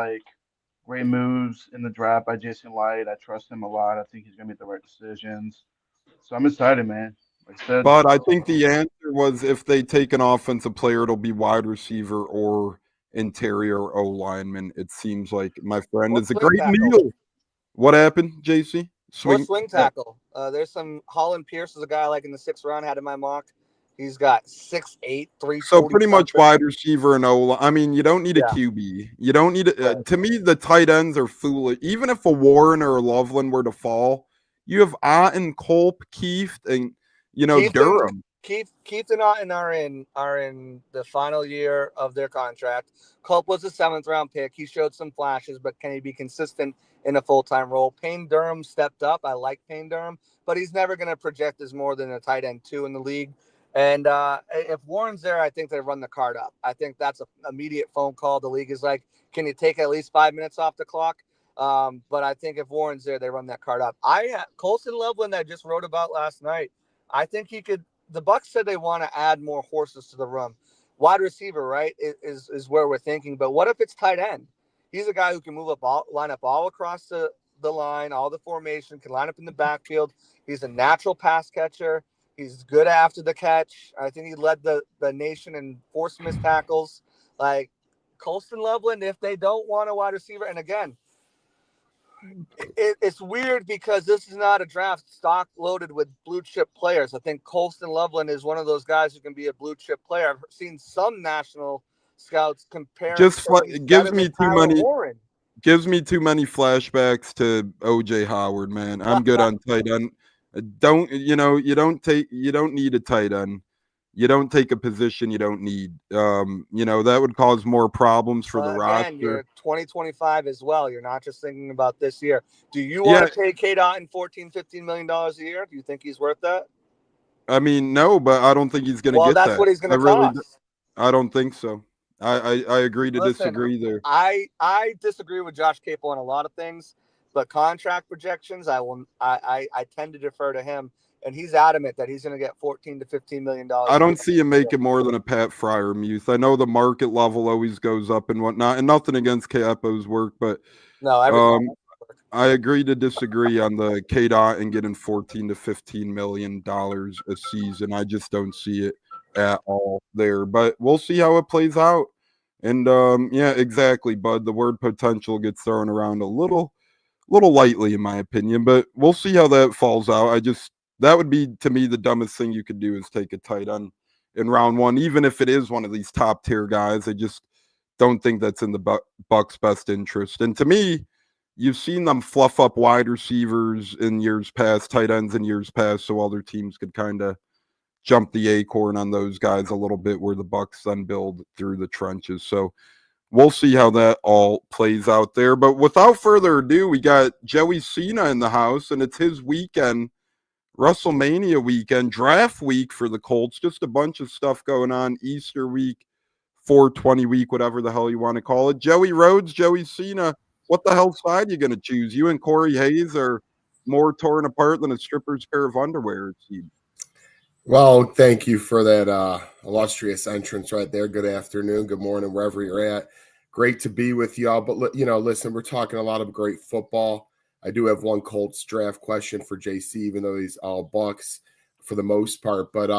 great moves in the draft by Jason Light. I trust him a lot. I think he's gonna make the right decisions. So I'm excited, man. Like I said, but I think the answer was if they take an offensive player, it'll be wide receiver or interior O lineman. It seems like my friend is a great meal. What happened, JC? Swing tackle. There's some Holland Pierce is a guy I like in the 6th round, had in my mock. He's got 6'8", 340. So pretty much wide receiver and O. I mean, you don't need a QB. You don't need to me, the tight ends are foolish. Even if a Warren or a Loveland were to fall, you have Otten, Culp, Keith, and Durham. Keith and Otten are in the final year of their contract. Culp was a 7th round pick. He showed some flashes, but can he be consistent in a full-time role? Payne Durham stepped up. I like Payne Durham, but he's never going to project as more than a tight end 2 in the league. And if Warren's there, I think they run the card up. I think that's an immediate phone call. The league is like, can you take at least 5 minutes off the clock? But I think if Warren's there, they run that card up. Colson Loveland, I just wrote about last night, I think he could. The Bucs said they want to add more horses to the room. Wide receiver, right, is where we're thinking. But what if it's tight end? He's a guy who can line up all across the line, all the formation, can line up in the backfield. He's a natural pass catcher. He's good after the catch. I think he led the nation in forced missed tackles. Like Colston Loveland, if they don't want a wide receiver, and again, it's weird because this is not a draft stock loaded with blue chip players. I think Colston Loveland is one of those guys who can be a blue chip player. I've seen some national scouts compare. It gives me too many flashbacks to OJ Howard, man. I'm good on tight end. You don't need a tight end. You don't take a position you don't need. That would cause more problems for the roster. You're 2025 as well. You're not just thinking about this year. Do you want to pay K. Dotton $14-15 million a year? Do you think he's worth that? I mean, no, but I don't think he's going to get that. Well, that's what he's going to cost. I don't think so. I agree to disagree there. I disagree with Josh Capel on a lot of things, But contract projections, I tend to defer to him, and he's adamant that he's going to get $14 to $15 million. I don't see him making more than a Pat Fryermuth. I know the market level always goes up and whatnot, and nothing against Capo's work, but No, everything. I agree to disagree on the KDOT and getting $14 to $15 million a season. I just don't see it at all there, but we'll see how it plays out. And yeah, exactly, Bud. The word potential gets thrown around a little lightly, in my opinion, but we'll see how that falls out. That would be, to me, the dumbest thing you could do is take a tight end in round one, even if it is one of these top tier guys. I just don't think that's in the Bucs' best interest. And to me, you've seen them fluff up wide receivers in years past, tight ends in years past, so other teams could kind of jump the acorn on those guys a little bit, where the Bucs then build through the trenches. So we'll see how that all plays out there. But without further ado, we got Joey Cena in the house, and it's his weekend, Wrestlemania weekend, draft week for the Colts. Just a bunch of stuff going on, Easter week, 420 week, whatever the hell you want to call it. Joey Rhodes, Joey Cena, what the hell side you going to choose? You and Corey Hayes are more torn apart than a stripper's pair of underwear, it seems. Well, thank you for that illustrious entrance right there. Good afternoon, good morning, wherever you're at. Great to be with y'all. But, listen, we're talking a lot of great football. I do have one Colts draft question for JC, even though he's all Bucs for the most part. But,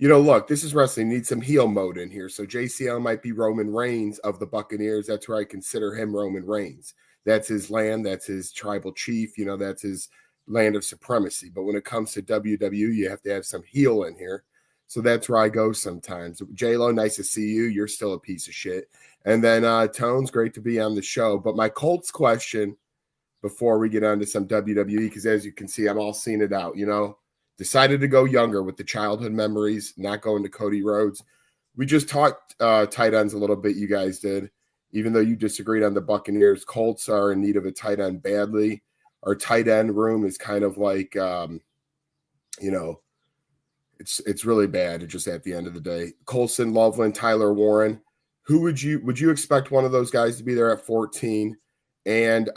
look, this is wrestling. Need some heel mode in here. So JCL might be Roman Reigns of the Buccaneers. That's where I consider him Roman Reigns. That's his land. That's his tribal chief. That's his land of supremacy. But when it comes to WWE, you have to have some heel in here. So that's where I go sometimes. J-Lo, nice to see you. You're still a piece of shit. And then Tones, great to be on the show. But my Colts question before we get on to some WWE, because as you can see, I'm all seeing it out, Decided to go younger with the childhood memories, not going to Cody Rhodes. We just talked tight ends a little bit, you guys did. Even though you disagreed on the Buccaneers, Colts are in need of a tight end badly. Our tight end room is kind of like, it's really bad just at the end of the day. Colson, Loveland, Tyler Warren. Who would you expect one of those guys to be there at 14? And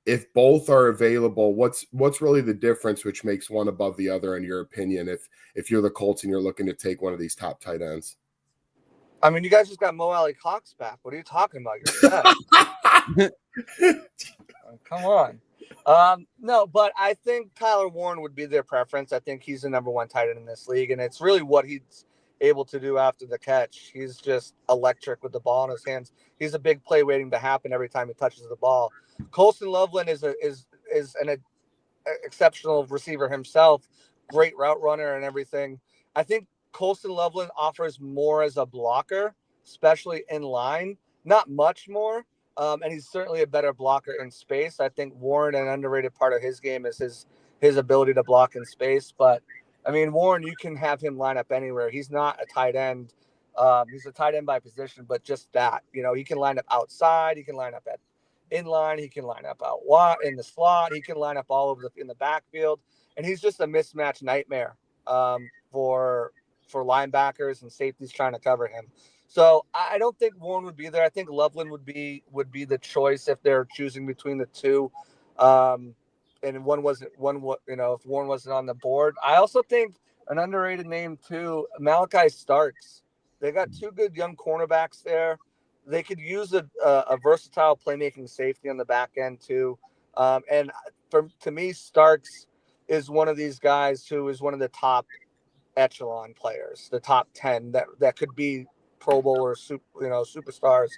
if both are available, what's really the difference which makes one above the other, in your opinion, if you're the Colts and you're looking to take one of these top tight ends? I mean, you guys just got Mo Alley Cox back. What are you talking about? You're set. Come on. No, but I think Tyler Warren would be their preference. I think he's the number one tight end in this league, and it's really what he's able to do after the catch. He's just electric with the ball in his hands. He's a big play waiting to happen every time he touches the ball. Colson Loveland is an exceptional receiver himself, great route runner and everything. I think Colson Loveland offers more as a blocker, especially in line, not much more. And he's certainly a better blocker in space. I think Warren, an underrated part of his game is his ability to block in space. But I mean, Warren, you can have him line up anywhere. He's not a tight end. He's a tight end by position, but just that, he can line up outside. He can line up at inline. He can line up out wide in the slot. He can line up all over in the backfield. And he's just a mismatch nightmare for linebackers and safeties trying to cover him. So I don't think Warren would be there. I think Loveland would be the choice if they're choosing between the two. And if Warren wasn't on the board. I also think an underrated name too, Malachi Starks. They got two good young cornerbacks there. They could use a versatile playmaking safety on the back end too. And to me, Starks is one of these guys who is one of the top echelon players, the top 10 that could be Pro Bowl or superstars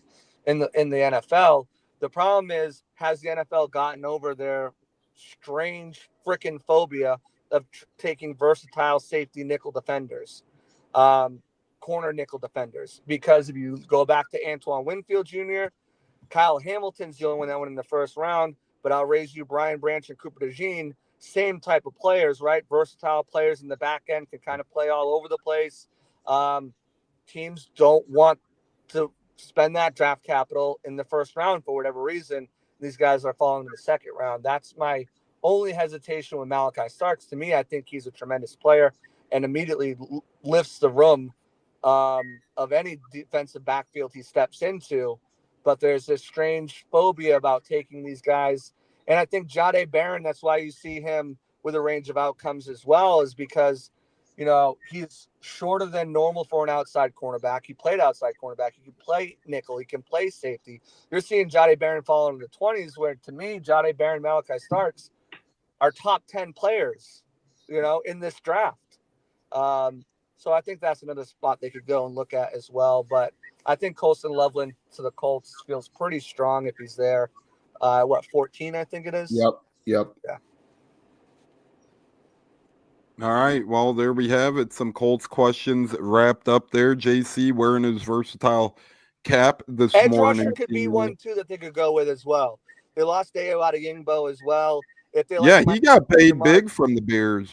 in the NFL. The problem is, has the NFL gotten over their strange freaking phobia of taking versatile safety nickel defenders, corner nickel defenders? Because if you go back to Antoine Winfield Jr., Kyle Hamilton's the only one that went in the first round, but I'll raise you Brian Branch and Cooper DeJean, same type of players, right? Versatile players in the back end, can kind of play all over the place. Teams don't want to spend that draft capital in the first round for whatever reason. These guys are falling in the second round. That's my only hesitation with Malachi Starks. To me, I think he's a tremendous player and immediately lifts the room of any defensive backfield he steps into. but there's this strange phobia about taking these guys. And I think Jahdae Barron, that's why you see him with a range of outcomes as well, is because, he's shorter than normal for an outside cornerback. He played outside cornerback. He can play nickel. He can play safety. You're seeing Jahdae Barron fall into the 20s, where to me, Jahdae Barron, Malachi Starks are top 10 players, in this draft. So I think that's another spot they could go and look at as well. But I think Colston Loveland to the Colts feels pretty strong if he's there. 14, I think it is? Yep. Yeah. All right. Well, there we have it. Some Colts questions wrapped up there. JC wearing his versatile cap this Edge morning. rusher could be one, too, that they could go with as well. They lost Deo Adeyingbo as well. If they Yeah, he got paid big from the Bears.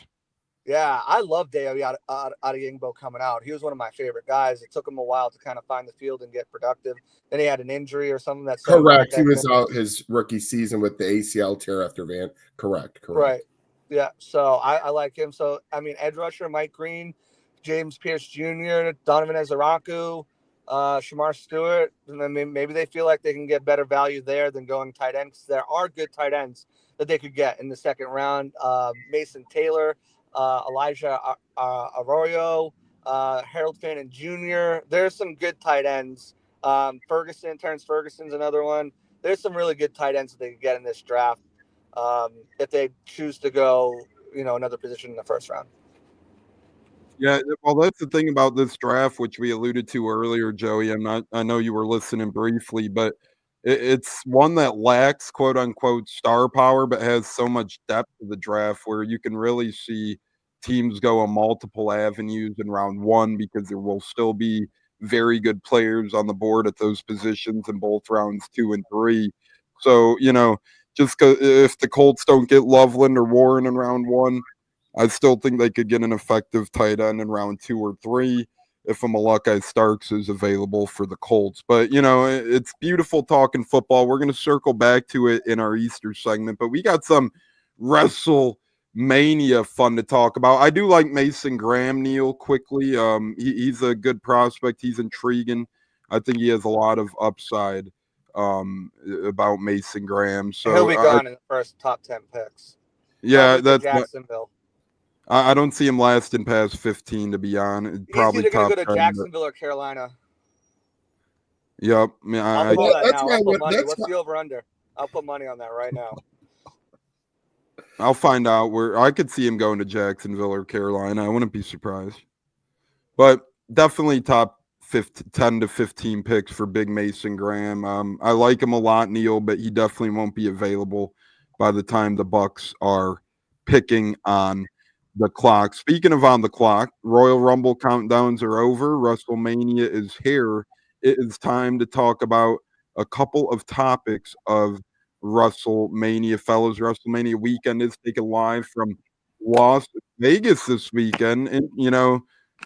Yeah, I love Deo Adeyingbo coming out. He was one of my favorite guys. It took him a while to kind of find the field and get productive. Then he had an injury or something that set correct. He was out his rookie season with the ACL tear after Van. Correct. Right. Yeah. So I like him. So I mean, edge rusher Mike Green, James Pierce Jr., Donovan Ezaraku, Shamar Stewart. And then maybe they feel like they can get better value there than going tight end, because there are good tight ends that they could get in the second round. Mason Taylor. Elijah Arroyo, Harold Fannin Jr. There's some good tight ends. Terrence Ferguson's another one. There's some really good tight ends that they could get in this draft if they choose to go, another position in the first round. Yeah, well, that's the thing about this draft, which we alluded to earlier, Joey. I know you were listening briefly, but it's one that lacks quote unquote star power, but has so much depth to the draft where you can really see teams go on multiple avenues in round one, because there will still be very good players on the board at those positions in both rounds 2 and 3. So, just if the Colts don't get Loveland or Warren in round one, I still think they could get an effective tight end in round 2 or 3 if a Malachi Starks is available for the Colts. But, it's beautiful talking football. We're going to circle back to it in our Easter segment, but we got some WrestleMania fun to talk about. I do like Mason Graham, Neil, quickly. He's a good prospect. He's intriguing. I think he has a lot of upside about Mason Graham. So he'll be gone in the first top 10 picks. Yeah, Probably that's Jacksonville. I don't see him lasting past 15, to be honest. Probably He's either top going to go to 10, Jacksonville or Carolina. Yep. I mean, I'll put that now. I'll put money. What's the over-under? I'll put money on that right now. I'll find out where I could see him going to Jacksonville or Carolina. I wouldn't be surprised. But definitely top 10 to 15 picks for Big Mason Graham. I like him a lot, Neil, but he definitely won't be available by the time the Bucs are picking on the clock. Speaking of on the clock, Royal Rumble countdowns are over. WrestleMania is here. It is time to talk about a couple of topics of WrestleMania, fellas. WrestleMania weekend is taken live from Las Vegas this weekend. And,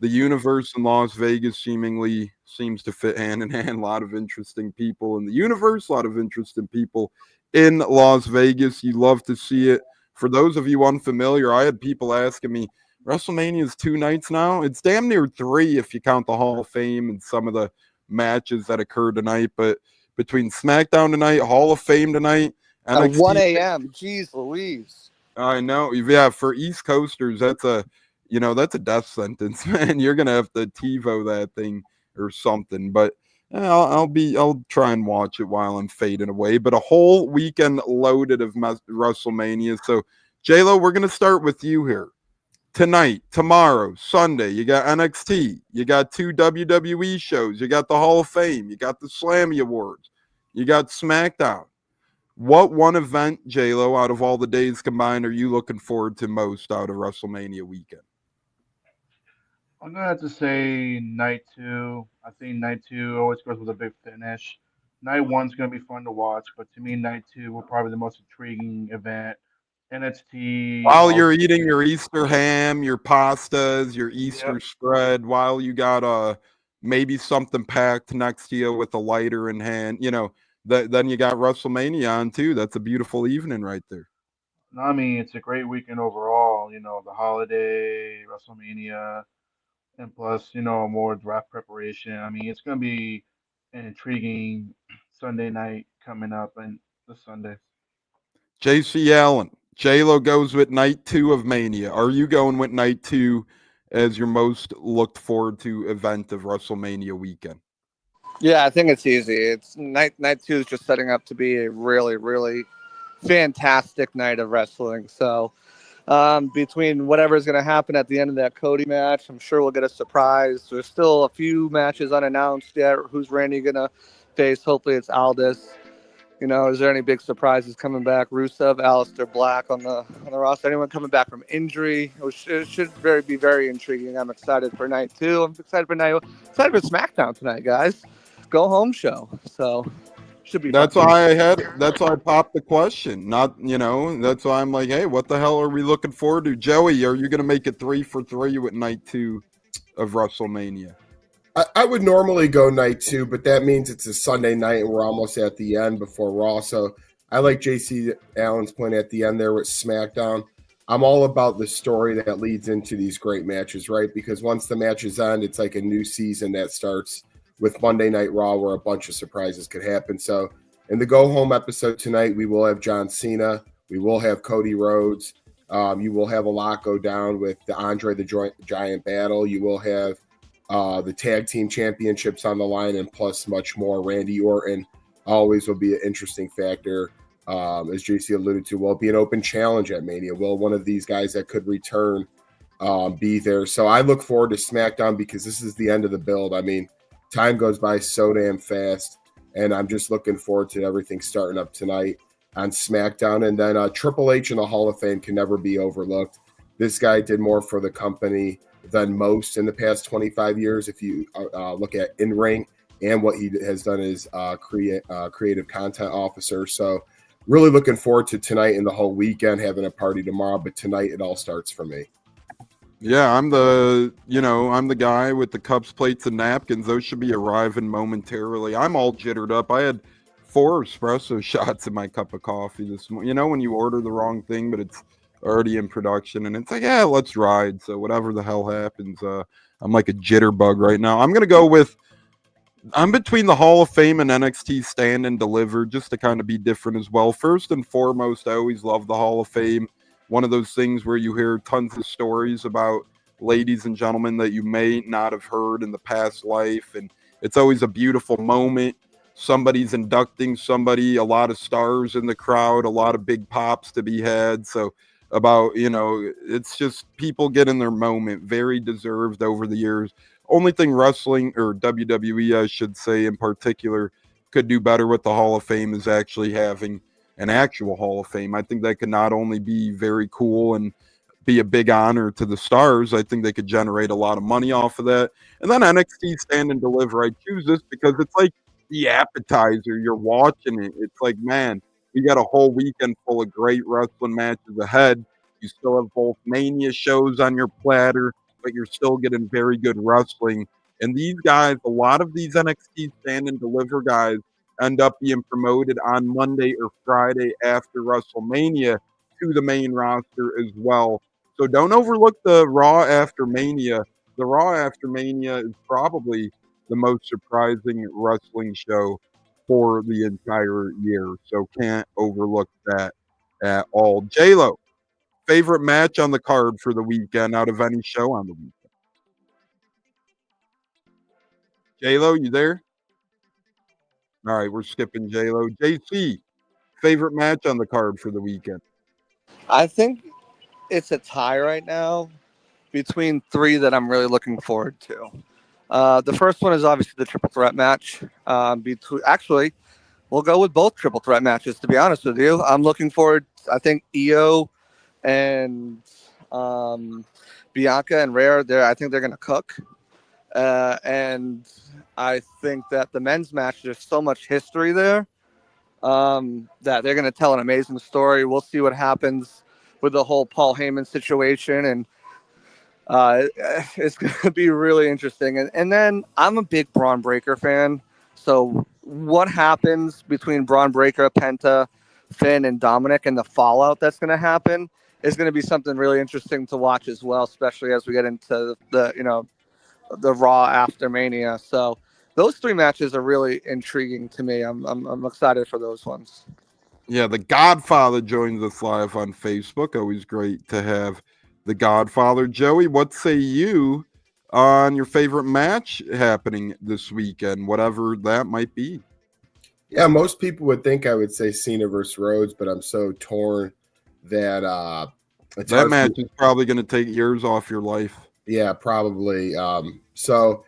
the universe in Las Vegas seemingly seems to fit hand in hand. A lot of interesting people in the universe, a lot of interesting people in Las Vegas. You love to see it. For those of you unfamiliar, I had people asking me, WrestleMania is 2 nights now. It's damn near 3 if you count the Hall of Fame and some of the matches that occurred tonight. But between SmackDown tonight, Hall of Fame tonight, NXT, at 1 a.m. Jeez Louise. I know. Yeah, for East Coasters, that's a death sentence, man. You're gonna have to TiVo that thing or something. But I'll try and watch it while I'm fading away. But a whole weekend loaded of WrestleMania. So, J-Lo, we're going to start with you here. Tonight, tomorrow, Sunday, you got NXT. You got 2 WWE shows. You got the Hall of Fame. You got the Slammy Awards. You got SmackDown. What one event, J-Lo, out of all the days combined, are you looking forward to most out of WrestleMania weekend? I'm gonna have to say night 2. I think night 2 always goes with a big finish. Night 1's gonna be fun to watch, but to me, night 2 will probably be the most intriguing event. NXT. While you're eating your Easter ham, your pastas, your Easter Yep. spread, while you got maybe something packed next to you with a lighter in hand, then you got WrestleMania on too. That's a beautiful evening right there. No, I mean, it's a great weekend overall. The holiday, WrestleMania, and plus, more draft preparation. I mean, it's going to be an intriguing Sunday night coming up and the Sunday. JC Allen. J-Lo goes with night 2 of Mania. Are you going with night 2 as your most looked forward to event of WrestleMania weekend? Yeah, I think it's easy. It's night two is just setting up to be a really, really fantastic night of wrestling. So between whatever's going to happen at the end of that Cody match, I'm sure we'll get a surprise. There's still a few matches unannounced yet. Who's Randy going to face? Hopefully it's Aldis. You know, is there any big surprises coming back? Rusev, Aleister Black on the roster. Anyone coming back from injury? It should be very intriguing. I'm excited for night 2. I'm excited for SmackDown tonight, guys. Go home show. So should be. That's why I popped the question. Not, that's why I'm like, hey, what the hell are we looking forward to? Joey, are you going to make it 3 for 3 with night 2 of WrestleMania? I would normally go night 2, but that means it's a Sunday night and we're almost at the end before Raw. So I like JC Allen's point at the end there with SmackDown. I'm all about the story that leads into these great matches, right? Because once the matches end, it's like a new season that starts with Monday Night Raw where a bunch of surprises could happen. So in the Go Home episode tonight, we will have John Cena. We will have Cody Rhodes. You will have a lot go down with the Andre the Giant battle. You will have the tag team championships on the line and plus much more. Randy Orton always will be an interesting factor. As JC alluded to, will be an open challenge at Mania. Will one of these guys that could return be there? So I look forward to SmackDown because this is the end of the build. I mean, time goes by so damn fast, and I'm just looking forward to everything starting up tonight on SmackDown. And then Triple H in the Hall of Fame can never be overlooked. This guy did more for the company than most in the past 25 years. If you look at in-ring and what he has done as creative content officer. So really looking forward to tonight and the whole weekend, having a party tomorrow. But tonight it all starts for me. Yeah, I'm the guy with the cups, plates, and napkins. Those should be arriving momentarily. I'm all jittered up. I had 4 espresso shots in my cup of coffee this morning. You know, when you order the wrong thing, but it's already in production, and it's like, yeah, let's ride. So whatever the hell happens, I'm like a jitterbug right now. I'm between the Hall of Fame and NXT Stand and Deliver, just to kind of be different as well. First and foremost, I always love the Hall of Fame. One of those things where you hear tons of stories about ladies and gentlemen that you may not have heard in the past life, and it's always a beautiful moment. Somebody's inducting somebody, a lot of stars in the crowd, a lot of big pops to be had. So it's just people getting their moment, very deserved over the years. Only thing wrestling, or WWE, I should say in particular, could do better with the Hall of Fame is actually having an actual Hall of Fame. I think that could not only be very cool and be a big honor to the stars, I think they could generate a lot of money off of that. And then NXT Stand and Deliver, I choose this because it's like the appetizer. You're watching it. It's like, man, we got a whole weekend full of great wrestling matches ahead. You still have both Mania shows on your platter, but you're still getting very good wrestling. And these guys, a lot of these NXT Stand and Deliver guys end up being promoted on Monday or Friday after WrestleMania to the main roster as well. So don't overlook the Raw after Mania. The Raw after Mania is probably the most surprising wrestling show for the entire year. So can't overlook that at all. J-Lo, favorite match on the card for the weekend out of any show on the weekend? J-Lo, you there? All right, we're skipping J-Lo. JC, favorite match on the card for the weekend? I think it's a tie right now between 3 that I'm really looking forward to. The first one is obviously the triple threat match. Actually, we'll go with both triple threat matches, to be honest with you. I'm looking forward. I think Io and Bianca and Rhea, I think they're going to cook. And I think that the men's match, there's so much history there that they're going to tell an amazing story. We'll see what happens with the whole Paul Heyman situation. And it's going to be really interesting. And then I'm a big Braun Breaker fan. So what happens between Braun Breaker, Penta, Finn, and Dominic, and the fallout that's going to happen is going to be something really interesting to watch as well, especially as we get into the Raw after Mania. So those three matches are really intriguing to me. I'm excited for those ones. Yeah, the Godfather joins us live on Facebook. Always great to have the Godfather. Joey, what say you on your favorite match happening this weekend, whatever that might be? Yeah, most people would think I would say Cena versus Rhodes, but I'm so torn that that match is probably going to take years off your life. Yeah, probably. So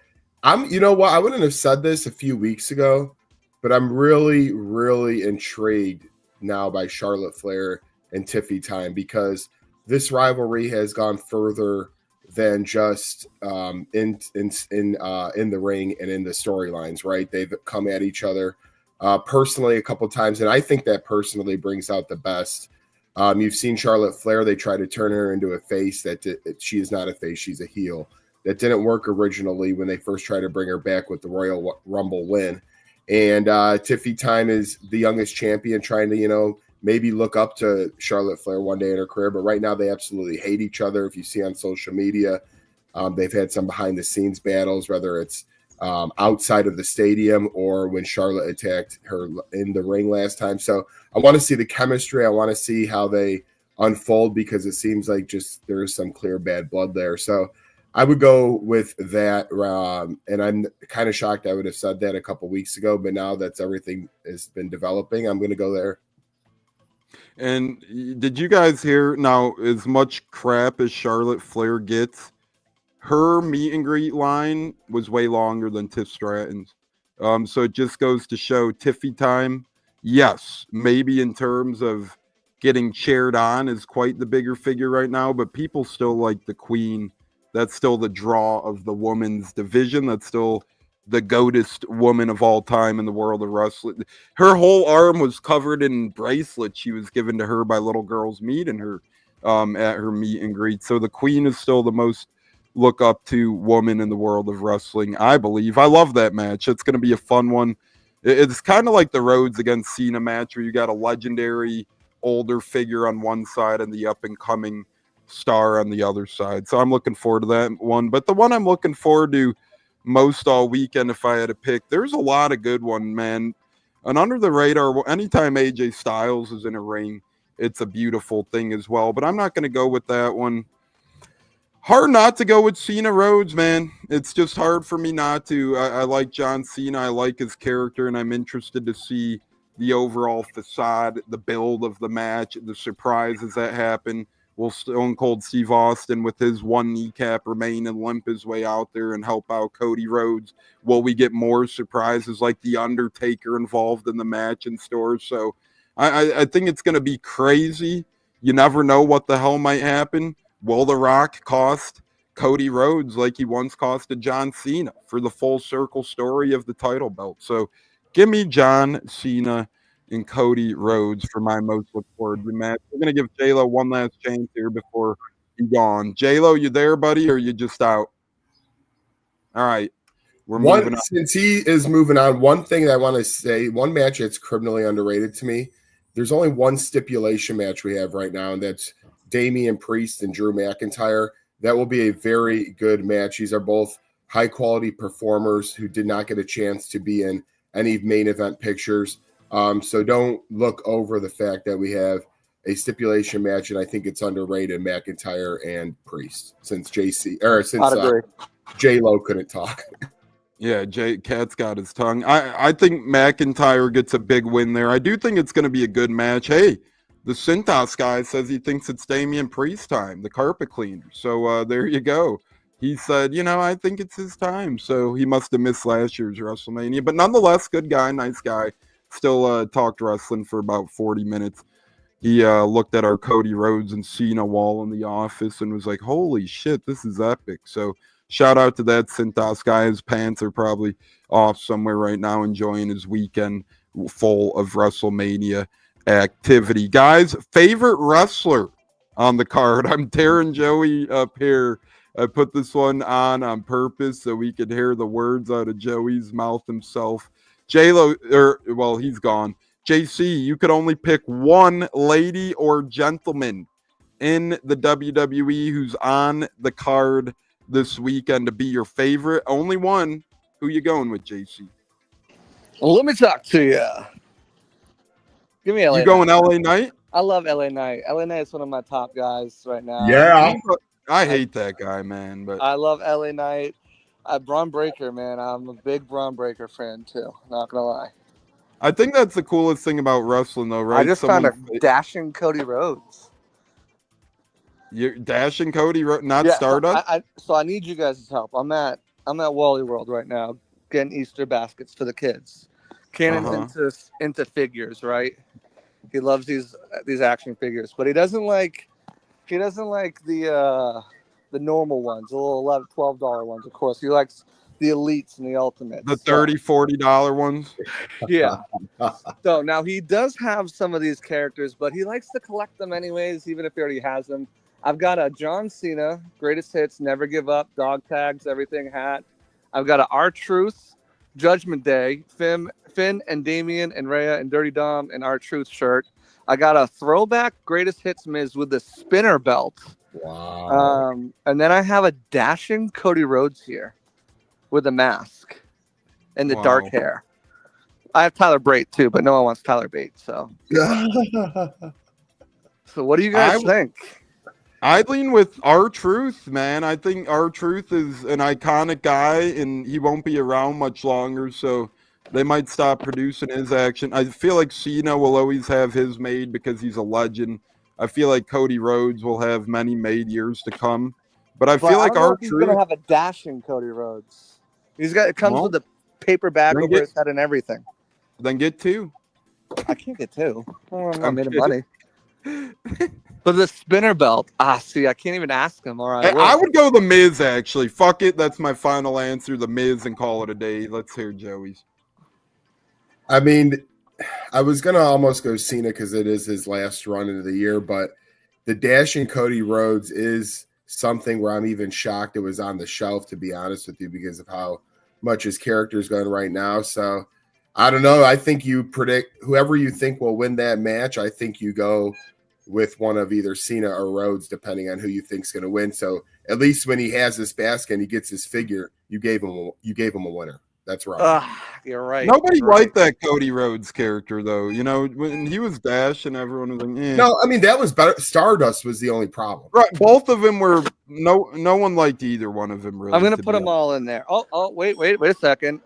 you know what? I wouldn't have said this a few weeks ago, but I'm really, really intrigued now by Charlotte Flair and Tiffy Time, because this rivalry has gone further than just in the ring and in the storylines, right? They've come at each other personally a couple times, and I think that personally brings out the best. You've seen Charlotte Flair. They try to turn her into a face. She is not a face. She's a heel. That didn't work originally when they first tried to bring her back with the Royal Rumble win. And Tiffy Time is the youngest champion, trying to, maybe look up to Charlotte Flair one day in her career. But right now they absolutely hate each other. If you see on social media, they've had some behind-the-scenes battles, whether it's outside of the stadium or when Charlotte attacked her in the ring last time. So I want to see the chemistry. I want to see how they unfold, because it seems like just there is some clear bad blood there. So I would go with that. And I'm kind of shocked I would have said that a couple weeks ago, but now that's everything has been developing, I'm going to go there. And did you guys hear, now, as much crap as Charlotte Flair gets, her meet and greet line was way longer than Tiff Stratton's. So it just goes to show Tiffy Time, yes, maybe in terms of getting cheered on is quite the bigger figure right now, but people still like the Queen. That's still the draw of the women's division. That's still the goatest woman of all time in the world of wrestling. Her whole arm was covered in bracelets she was given to her by little girls meeting her at her meet and greet. So the Queen is still the most look up to woman in the world of wrestling, I believe. I love that match. It's going to be a fun one. It's kind of like the Rhodes against Cena match, where you got a legendary older figure on one side and the up and coming star on the other side. So I'm looking forward to that one. But the one I'm looking forward to most all weekend, if I had to pick, there's a lot of good one, man. And under the radar, anytime AJ Styles is in a ring, it's a beautiful thing as well. But I'm not going to go with that one. Hard not to go with Cena Rhodes, man. It's just hard for me not to. I like John Cena. I like his character, and I'm interested to see the overall facade, the build of the match, the surprises that happen. Will Stone Cold Steve Austin, with his one kneecap, remain and limp his way out there and help out Cody Rhodes? Will we get more surprises like The Undertaker involved in the match in stores? So I think it's going to be crazy. You never know what the hell might happen. Will The Rock cost Cody Rhodes like he once costed John Cena for the full circle story of the title belt? So give me John Cena and Cody Rhodes for my most look forward to match. We're going to give J-Lo one last chance here before he's gone. J-Lo, you there, buddy, or you just out? All right. We're moving on. Since he is moving on, one thing that I want to say, one match that's criminally underrated to me, there's only one stipulation match we have right now, and that's Damian Priest and Drew McIntyre. That will be a very good match. These are both high-quality performers who did not get a chance to be in any main event pictures. So don't look over the fact that we have a stipulation match, and I think it's underrated, McIntyre and Priest, since J-Lo couldn't talk. Yeah, Cat's got his tongue. I think McIntyre gets a big win there. I do think it's going to be a good match. Hey, the Cintas guy says he thinks it's Damian Priest time, the carpet cleaner. So there you go. He said, I think it's his time. So he must have missed last year's WrestleMania. But nonetheless, good guy, nice guy. Still talked wrestling for about 40 minutes. He looked at our Cody Rhodes and Cena wall in the office and was like, holy shit, this is epic. So shout out to that Cintas guy. His pants are probably off somewhere right now, enjoying his weekend full of WrestleMania activity. Guys, favorite wrestler on the card. I'm tearing Joey up here. I put this one on purpose so we could hear the words out of Joey's mouth himself. J-Lo, he's gone. JC, you could only pick one lady or gentleman in the WWE who's on the card this weekend to be your favorite. Only one. Who you going with, JC? Well, let me talk to you. Give me LA You going Knight. LA Knight? I love LA Knight. LA Knight is one of my top guys right now. Yeah. I hate that guy, man. But I love LA Knight. Braun Breaker, man. I'm a big Braun Breaker fan too. Not gonna lie. I think that's the coolest thing about wrestling, though, right? I just found a dashing Cody Rhodes. You're dashing Cody, not Stardust. So I need you guys' help. I'm at Wally World right now, getting Easter baskets for the kids. Cannon's into figures, right? He loves these action figures, but he doesn't like the normal ones, the little $11, $12 ones. Of course, he likes the elites and the ultimates. The $30, $40 ones. Yeah. So now he does have some of these characters, but he likes to collect them anyways, even if he already has them. I've got a John Cena, Greatest Hits, Never Give Up, Dog Tags, Everything hat. I've got a R-Truth, Judgment Day, Finn and Damian and Rhea and Dirty Dom and R-Truth shirt. I got a throwback Greatest Hits Miz with the spinner belt. Wow. And then I have a dashing Cody Rhodes here with a mask and the dark hair. I have Tyler Bate too, but no one wants Tyler Bate. So what do you guys think? I lean with R-Truth, man. I think R-Truth is an iconic guy, and he won't be around much longer, so they might stop producing his action. I feel like Cena will always have his made because he's a legend. I feel like Cody Rhodes will have many made years to come. But I feel like R-Truth... He's going to have a dashing Cody Rhodes. It comes with a paper bag over his head and everything. Then get two. I can't get two. I'm not making money. But the spinner belt, see, I can't even ask him. All right, I would go The Miz, actually. Fuck it. That's my final answer, The Miz, and call it a day. Let's hear Joey's. I mean, I was going to almost go Cena because it is his last run into the year, but the dashing Cody Rhodes is something where I'm even shocked it was on the shelf, to be honest with you, because of how much his character is going right now. So I don't know. I think you predict whoever you think will win that match. I think you go with one of either Cena or Rhodes, depending on who you think's going to win. So at least when he has this basket and he gets his figure, you gave him a winner. That's right. You're right. Nobody liked that Cody Rhodes character, though. You know, when he was Dash and everyone was like, eh. No, I mean, that was better. Stardust was the only problem. Right. Both of them were no one liked either one of them, really. I'm going to put them all in there. Oh, wait a second.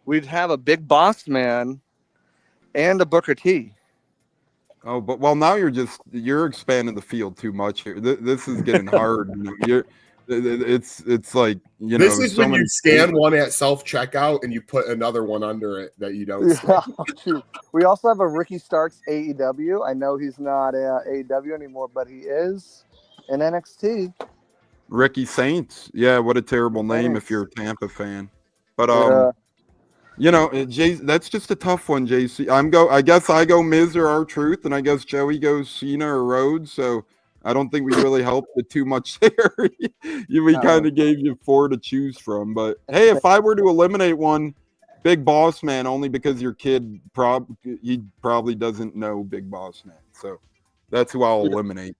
We'd have a Big Boss Man and a Booker T. Oh, but now you're expanding the field too much here. This is getting hard. It's like, you know, this is when you scan one at self checkout and you put another one under it that you don't see. We also have a Ricky Starks AEW. I know he's not AEW anymore, but he is in NXT. Ricky Saints. Yeah, what a terrible name if you're a Tampa fan. But you know, that's just a tough one, JC. I guess I go Miz or R-Truth, and I guess Joey goes Cena or Rhodes. So I don't think we really helped it too much there. We kind of gave you 4 to choose from. But hey, if I were to eliminate one, Big Boss Man, only because your kid he probably doesn't know Big Boss Man. So that's who I'll eliminate.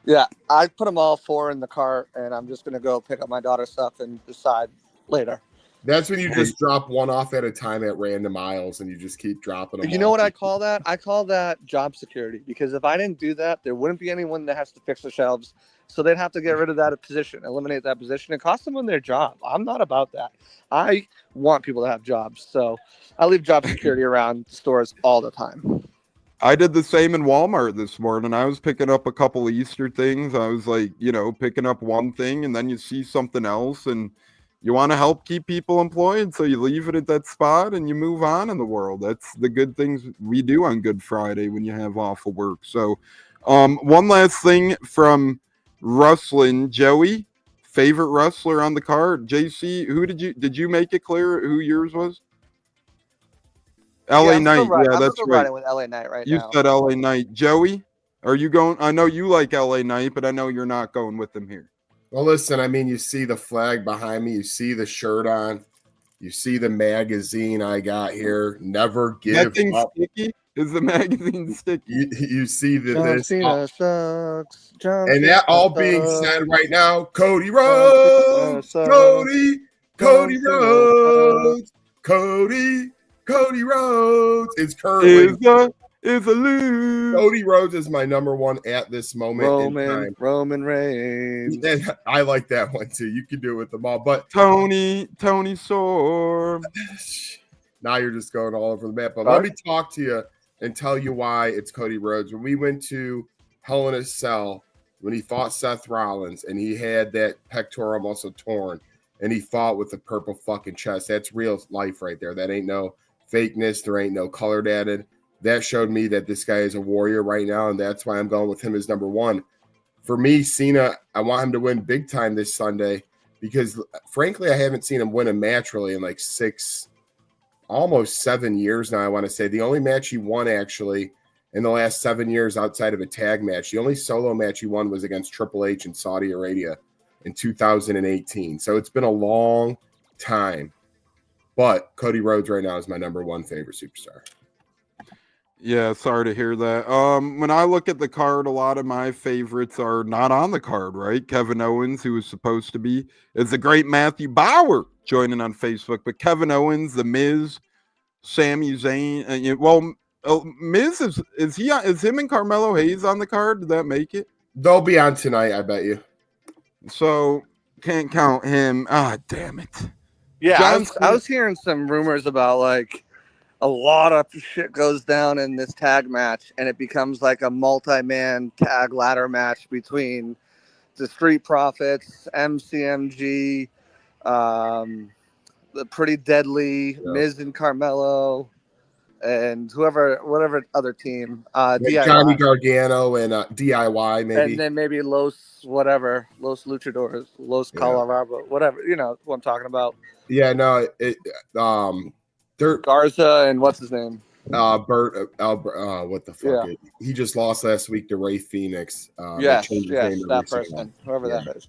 Yeah, I put them all 4 in the cart, and I'm just gonna go pick up my daughter's stuff and decide later. That's when you just drop one off at a time at random aisles and you just keep dropping them. You know what I call that? I call that job security, because if I didn't do that, there wouldn't be anyone that has to fix the shelves. So they'd have to get rid of that position, eliminate that position, and cost someone their job. I'm not about that. I want people to have jobs. So I leave job security around stores all the time. I did the same in Walmart this morning. I was picking up a couple Easter things. I was like, you know, picking up one thing and then you see something else and you want to help keep people employed, so you leave it at that spot and you move on in the world. That's the good things we do on Good Friday when you have off of work. So one last thing from wrestling. Joey, favorite wrestler on the card? JC, who did you make it clear who yours was? LA Knight. Yeah, that's right. Riding with LA Knight right now. You said LA Knight. Joey, are you going? I know you like LA Knight, but I know you're not going with them here. Well, listen, I mean, you see the flag behind me. You see the shirt on. You see the magazine I got here. Never give that thing's up. Sticky? Is the magazine sticky? You see that John this. Cena sucks. And that all being said right now, Cody Rhodes, Cody Cody Rhodes. Cody Rhodes is currently is a lose. Cody Rhodes is my number one at this moment in time. Roman Reigns. And I like that one too. You can do it with them all, but Tony Storm. Now you're just going all over the map. But let me talk to you and tell you why it's Cody Rhodes. When we went to Hell in a Cell, when he fought Seth Rollins and he had that pectoral muscle torn and he fought with the purple fucking chest, that's real life right there. That ain't no fakeness. There ain't no colored added. That showed me that this guy is a warrior right now, and that's why I'm going with him as number one. For me, Cena, I want him to win big time this Sunday because, frankly, I haven't seen him win a match really in like almost 7 years now, I want to say. The only match he won, actually, in the last 7 years outside of a tag match, the only solo match he won was against Triple H in Saudi Arabia in 2018. So it's been a long time. But Cody Rhodes right now is my number one favorite superstar. Yeah, sorry to hear that. When I look at the card, a lot of my favorites are not on the card, right? Kevin Owens, who was supposed to be, is the great Matthew Bauer joining on Facebook, but Kevin Owens, The Miz, Sami Zayn, Miz is him and Carmelo Hayes on the card? Did that make it? They'll be on tonight, I bet you. So can't count him. Ah, damn it. Yeah, I was hearing some rumors about like a lot of shit goes down in this tag match, and it becomes like a multi-man tag ladder match between the Street Profits, MCMG, the Pretty Deadly, Miz and Carmelo, and whatever other team, DIY. Johnny Gargano and DIY maybe, and then maybe Los Luchadores, Los Colorado, whatever, you know what I'm talking about. Yeah, no, Garza and what's his name? What the fuck? Yeah. He just lost last week to Ray Phoenix. Yes, that person, whoever that is.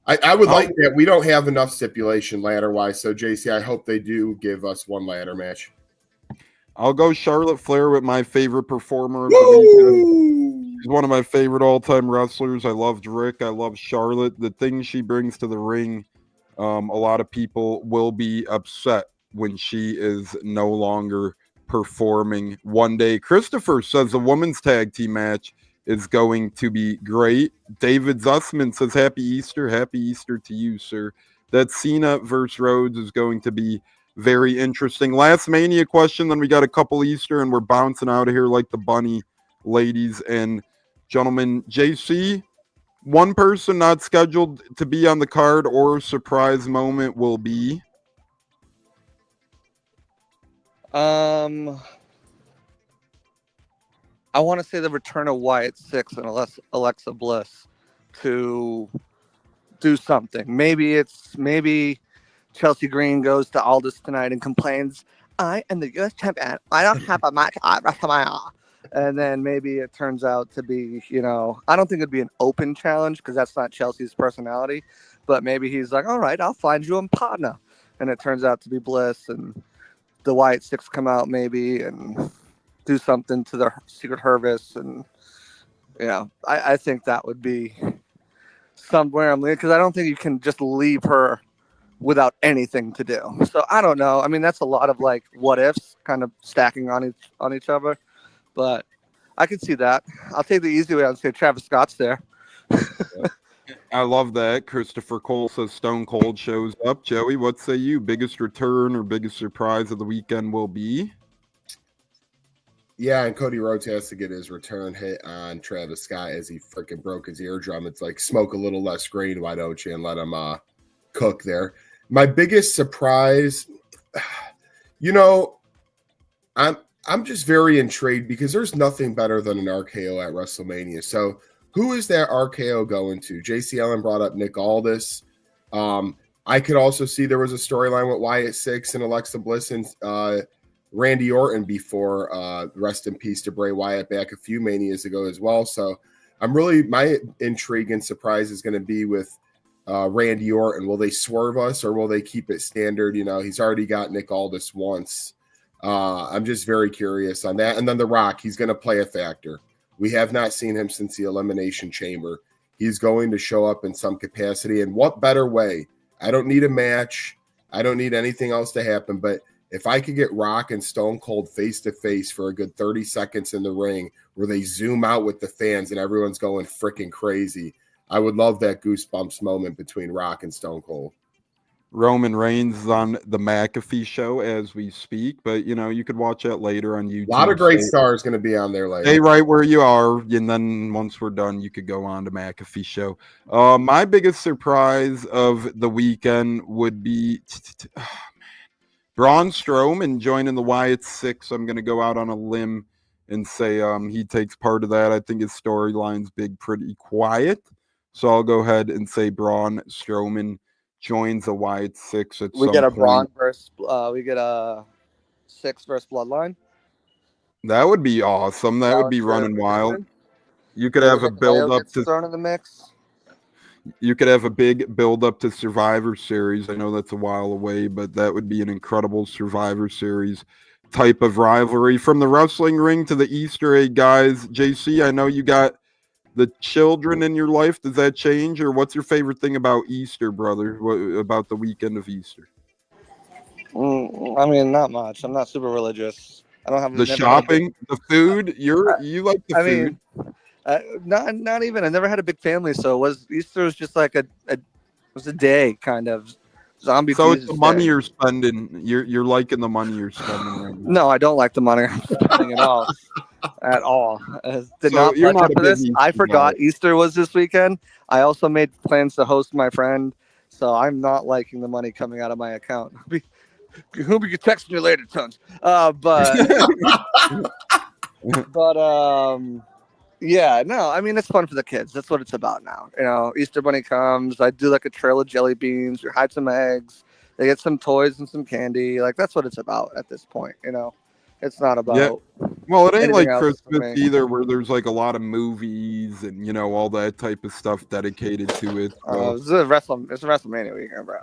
I would like that. We don't have enough stipulation ladder wise, so JC, I hope they do give us one ladder match. I'll go Charlotte Flair with my favorite performer of the weekend. She's one of my favorite all-time wrestlers. I loved Rick. I love Charlotte. The things she brings to the ring, a lot of people will be upset when she is no longer performing one day. Christopher says the women's tag team match is going to be great. David Zussman says happy Easter to you, sir. That Cena versus Rhodes is going to be very interesting. Last Mania question, then we got a couple Easter, and we're bouncing out of here like the bunny, ladies and gentlemen. JC, one person not scheduled to be on the card or surprise moment will be? I want to say the return of Wyatt Six and Alexa Bliss to do something. Maybe Chelsea Green goes to Aldous tonight and complains, I am the U.S. champion. I don't have a match at WrestleMania. And then maybe it turns out to be, I don't think it'd be an open challenge because that's not Chelsea's personality. But maybe he's like, all right, I'll find you a partner. And it turns out to be Bliss, and the Wyatt Six come out maybe and do something to the Secret Service. And, I think that would be somewhere, because I don't think you can just leave her without anything to do. So I don't know. I mean, that's a lot of like what ifs kind of stacking on each other, but I could see that. I'll take the easy way and say Travis Scott's there. I love that. Christopher Cole says Stone Cold shows up. Joey, what say you? Biggest return or biggest surprise of the weekend will be? Yeah, and Cody Rhodes has to get his return hit on Travis Scott as he freaking broke his eardrum. It's like smoke a little less green, why don't you, and let him cook there. My biggest surprise, I'm just very intrigued because there's nothing better than an RKO at WrestleMania. So who is that RKO going to? JC Allen brought up Nick Aldis. I could also see there was a storyline with Wyatt Six and Alexa Bliss and Randy Orton before rest in peace to Bray Wyatt back a few Manias ago as well. So my intrigue and surprise is going to be with Randy Orton. Will they swerve us or will they keep it standard? He's already got Nick Aldis once. I'm just very curious on that. And then The Rock, he's going to play a factor. We have not seen him since the Elimination Chamber. He's going to show up in some capacity. And what better way? I don't need a match. I don't need anything else to happen. But if I could get Rock and Stone Cold face to face for a good 30 seconds in the ring where they zoom out with the fans and everyone's going freaking crazy, I would love that goosebumps moment between Rock and Stone Cold. Roman Reigns is on the McAfee show as we speak, but you could watch that later on YouTube. A lot of great stars going to be on there later. Stay right where you are, and then once we're done, you could go on to McAfee show. My biggest surprise of the weekend would be Braun Strowman joining the Wyatt Six. I'm going to go out on a limb and say he takes part of that. I think his storyline's pretty quiet, so I'll go ahead and say Braun Strowman joins the Wyatt Six at some point. We get a Braun versus we get a Six versus Bloodline. That would be awesome. That would be running wild. You could have a build up to thrown in the mix. You could have a big build up to Survivor Series. I know that's a while away, but that would be an incredible Survivor Series type of rivalry. From the wrestling ring to the Easter egg, guys. JC, I know you got the children in your life. Does that change, or what's your favorite thing about Easter, brother? What about the weekend of Easter? I mean, not much. I'm not super religious. I don't have the shopping, the food. You like the food. Not even. I never had a big family, so Easter was just like was a day kind of zombie. So Jesus it's the money day. you're spending. You're liking the money you're spending right now. No, I don't like the money I'm spending at all. At all. Did So not you're budget not a for big this. Easter I forgot guy. Easter was this weekend. I also made plans to host my friend, so I'm not liking the money coming out of my account. Who be texting you later, Tons? Yeah, no, I mean, it's fun for the kids. That's what it's about now. Easter Bunny comes. I do like a trail of jelly beans. We hide some eggs. They get some toys and some candy. Like, that's what it's about at this point. It's not about. Yeah. Well, it ain't like anything else for Christmas me. either, where there's like a lot of movies and all that type of stuff dedicated to it. So. It's a WrestleMania weekend, bro.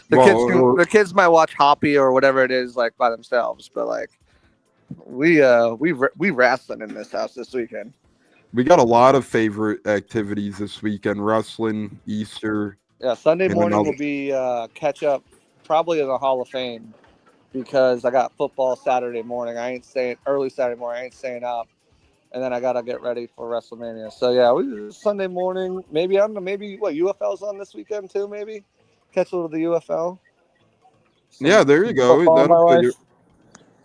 The kids might watch Hoppy or whatever it is, like, by themselves, but like we wrestling in this house this weekend. We got a lot of favorite activities this weekend: wrestling, Easter. Yeah, Sunday morning will be catch up, probably in the Hall of Fame, because I got football Saturday morning. Early Saturday morning. I ain't staying up, and then I gotta get ready for WrestleMania. So yeah, Sunday morning. Maybe I don't know. Maybe UFL's on this weekend too. Maybe catch a little of the UFL. Yeah, there you go.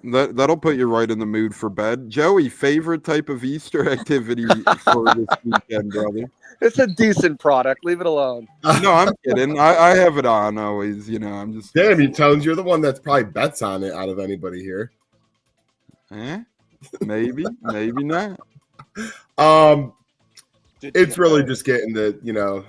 That'll put you right in the mood for bed. Joey, favorite type of Easter activity for this weekend, brother? It's a decent product. Leave it alone. No, I'm kidding. I have it on always. I'm just. Damn, you Tones, you're the one that's probably bets on it out of anybody here. Maybe not. It's really just getting the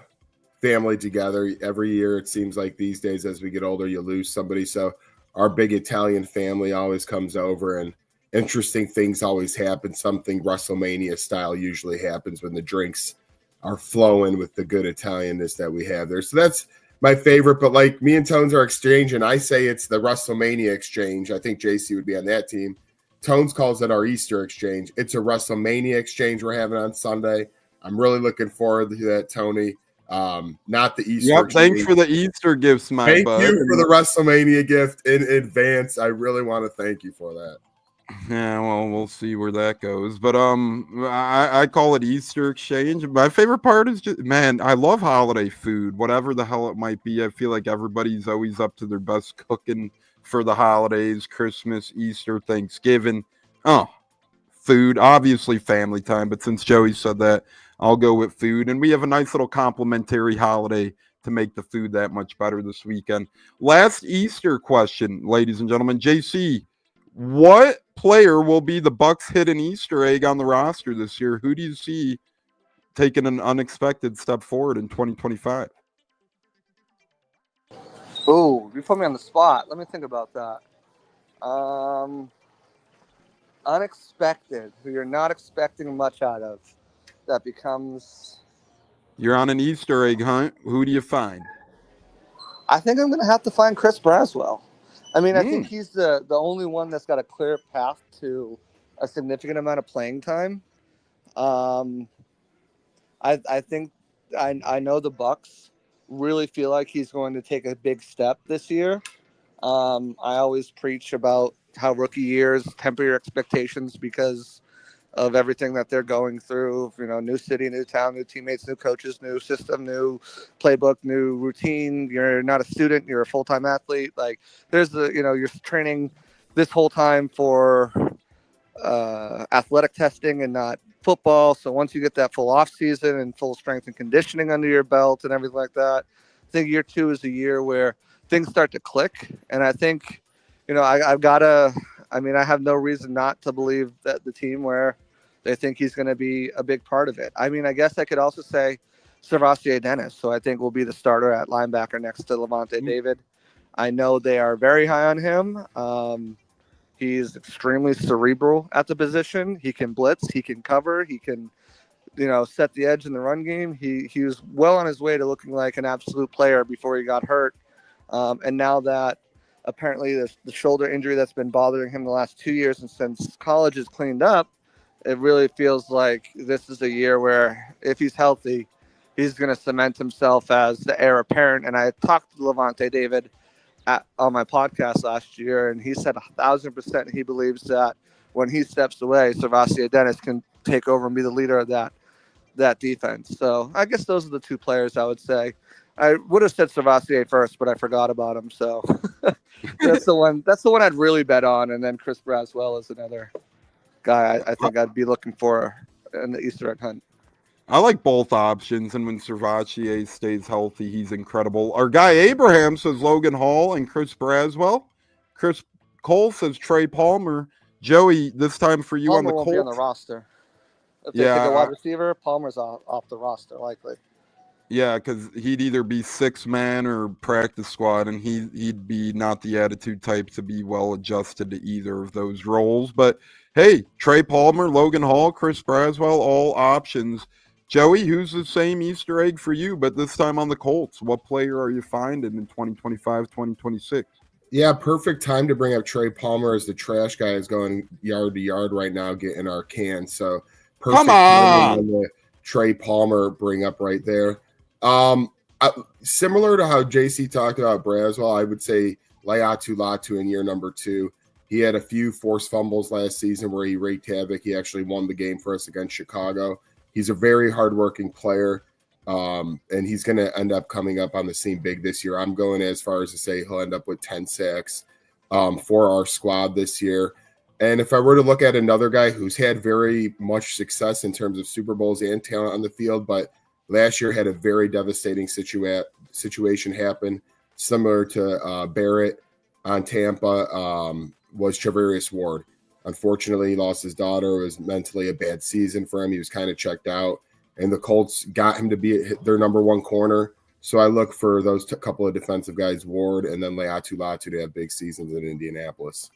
family together every year. It seems like these days, as we get older, you lose somebody. So our big Italian family always comes over, and interesting things always happen. Something WrestleMania style usually happens when the drinks are flowing with the good Italianness that we have there. So that's my favorite. But like, me and Tones are exchanging. I say it's the WrestleMania exchange. I think JC would be on that team. Tones calls it our Easter exchange. It's a WrestleMania exchange we're having on Sunday. I'm really looking forward to that, Tony. Not the Easter. Yep, thanks for the Easter gifts, my bud. Thank you for the WrestleMania gift in advance. I really want to thank you for that. Yeah, well, we'll see where that goes. But I call it Easter exchange. My favorite part is just, man, I love holiday food, whatever the hell it might be. I feel like everybody's always up to their best cooking for the holidays, Christmas, Easter, Thanksgiving. Oh, food, obviously family time. But since Joey said that, I'll go with food. And we have a nice little complimentary holiday to make the food that much better this weekend. Last Easter question, ladies and gentlemen. JC, what player will be the Bucs hidden Easter egg on the roster this year? Who do you see taking an unexpected step forward in 2025? Oh, you put me on the spot. Let me think about that. Unexpected, who you're not expecting much out of, that becomes... You're on an Easter egg hunt. Who do you find? I think I'm going to have to find Chris Braswell. I mean, I think he's the only one that's got a clear path to a significant amount of playing time. I think I know the Bucs really feel like he's going to take a big step this year. I always preach about how rookie years temper your expectations because of everything that they're going through. New city, new town, new teammates, new coaches, new system, new playbook, new routine. You're not a student, you're a full-time athlete. Like you're training this whole time for athletic testing and not football. So once you get that full off season and full strength and conditioning under your belt and everything like that, I think year 2 is a year where things start to click. And I think, I've got to, I have no reason not to believe that the team where they think he's going to be a big part of it. I guess I could also say Servassier Dennis. So I think will be the starter at linebacker next to Levante David. I know they are very high on him. He's extremely cerebral at the position. He can blitz. He can cover. He can, set the edge in the run game. He was well on his way to looking like an absolute player before he got hurt. And now that apparently the shoulder injury that's been bothering him the last 2 years and since college is cleaned up, it really feels like this is a year where if he's healthy, he's going to cement himself as the heir apparent. And I talked to Levante David on my podcast last year, and he said 1,000% he believes that when he steps away, Servassier Dennis can take over and be the leader of that defense. So I guess those are the two players I would say. I would have said Servassier first, but I forgot about him. So that's the one. That's the one I'd really bet on, and then Chris Braswell is another guy I think I'd be looking for in the Easter egg hunt. I like both options, and when Servassier stays healthy, he's incredible. Our guy Abraham says Logan Hall and Chris Braswell. Chris Cole says Trey Palmer. Joey, this time for you Palmer on the won't Colts. be on the roster. If they take a wide receiver, Palmer's off the roster likely. Yeah, because he'd either be 6-man or practice squad, and he'd be not the attitude type to be well adjusted to either of those roles. But hey, Trey Palmer, Logan Hall, Chris Braswell, all options. Joey, who's the same Easter egg for you, but this time on the Colts? What player are you finding in 2025, 2026? Yeah, perfect time to bring up Trey Palmer as the trash guy is going yard to yard right now getting our cans. So perfect Come on! The Trey Palmer bring up right there. Similar to how JC talked about Braswell, I would say Laiatu Latu in year number 2. He had a few forced fumbles last season where he wreaked havoc. He actually won the game for us against Chicago. He's a very hardworking player, and he's going to end up coming up on the scene big this year. I'm going as far as to say he'll end up with 10 sacks for our squad this year. And if I were to look at another guy who's had very much success in terms of Super Bowls and talent on the field, but last year had a very devastating situation happen, similar to Barrett on Tampa, was Charvarius Ward. Unfortunately, he lost his daughter. It was mentally a bad season for him. He was kind of checked out, and the Colts got him to be their number 1 corner. So I look for those couple of defensive guys, Ward and then Laiatu Latu, to have big seasons in Indianapolis.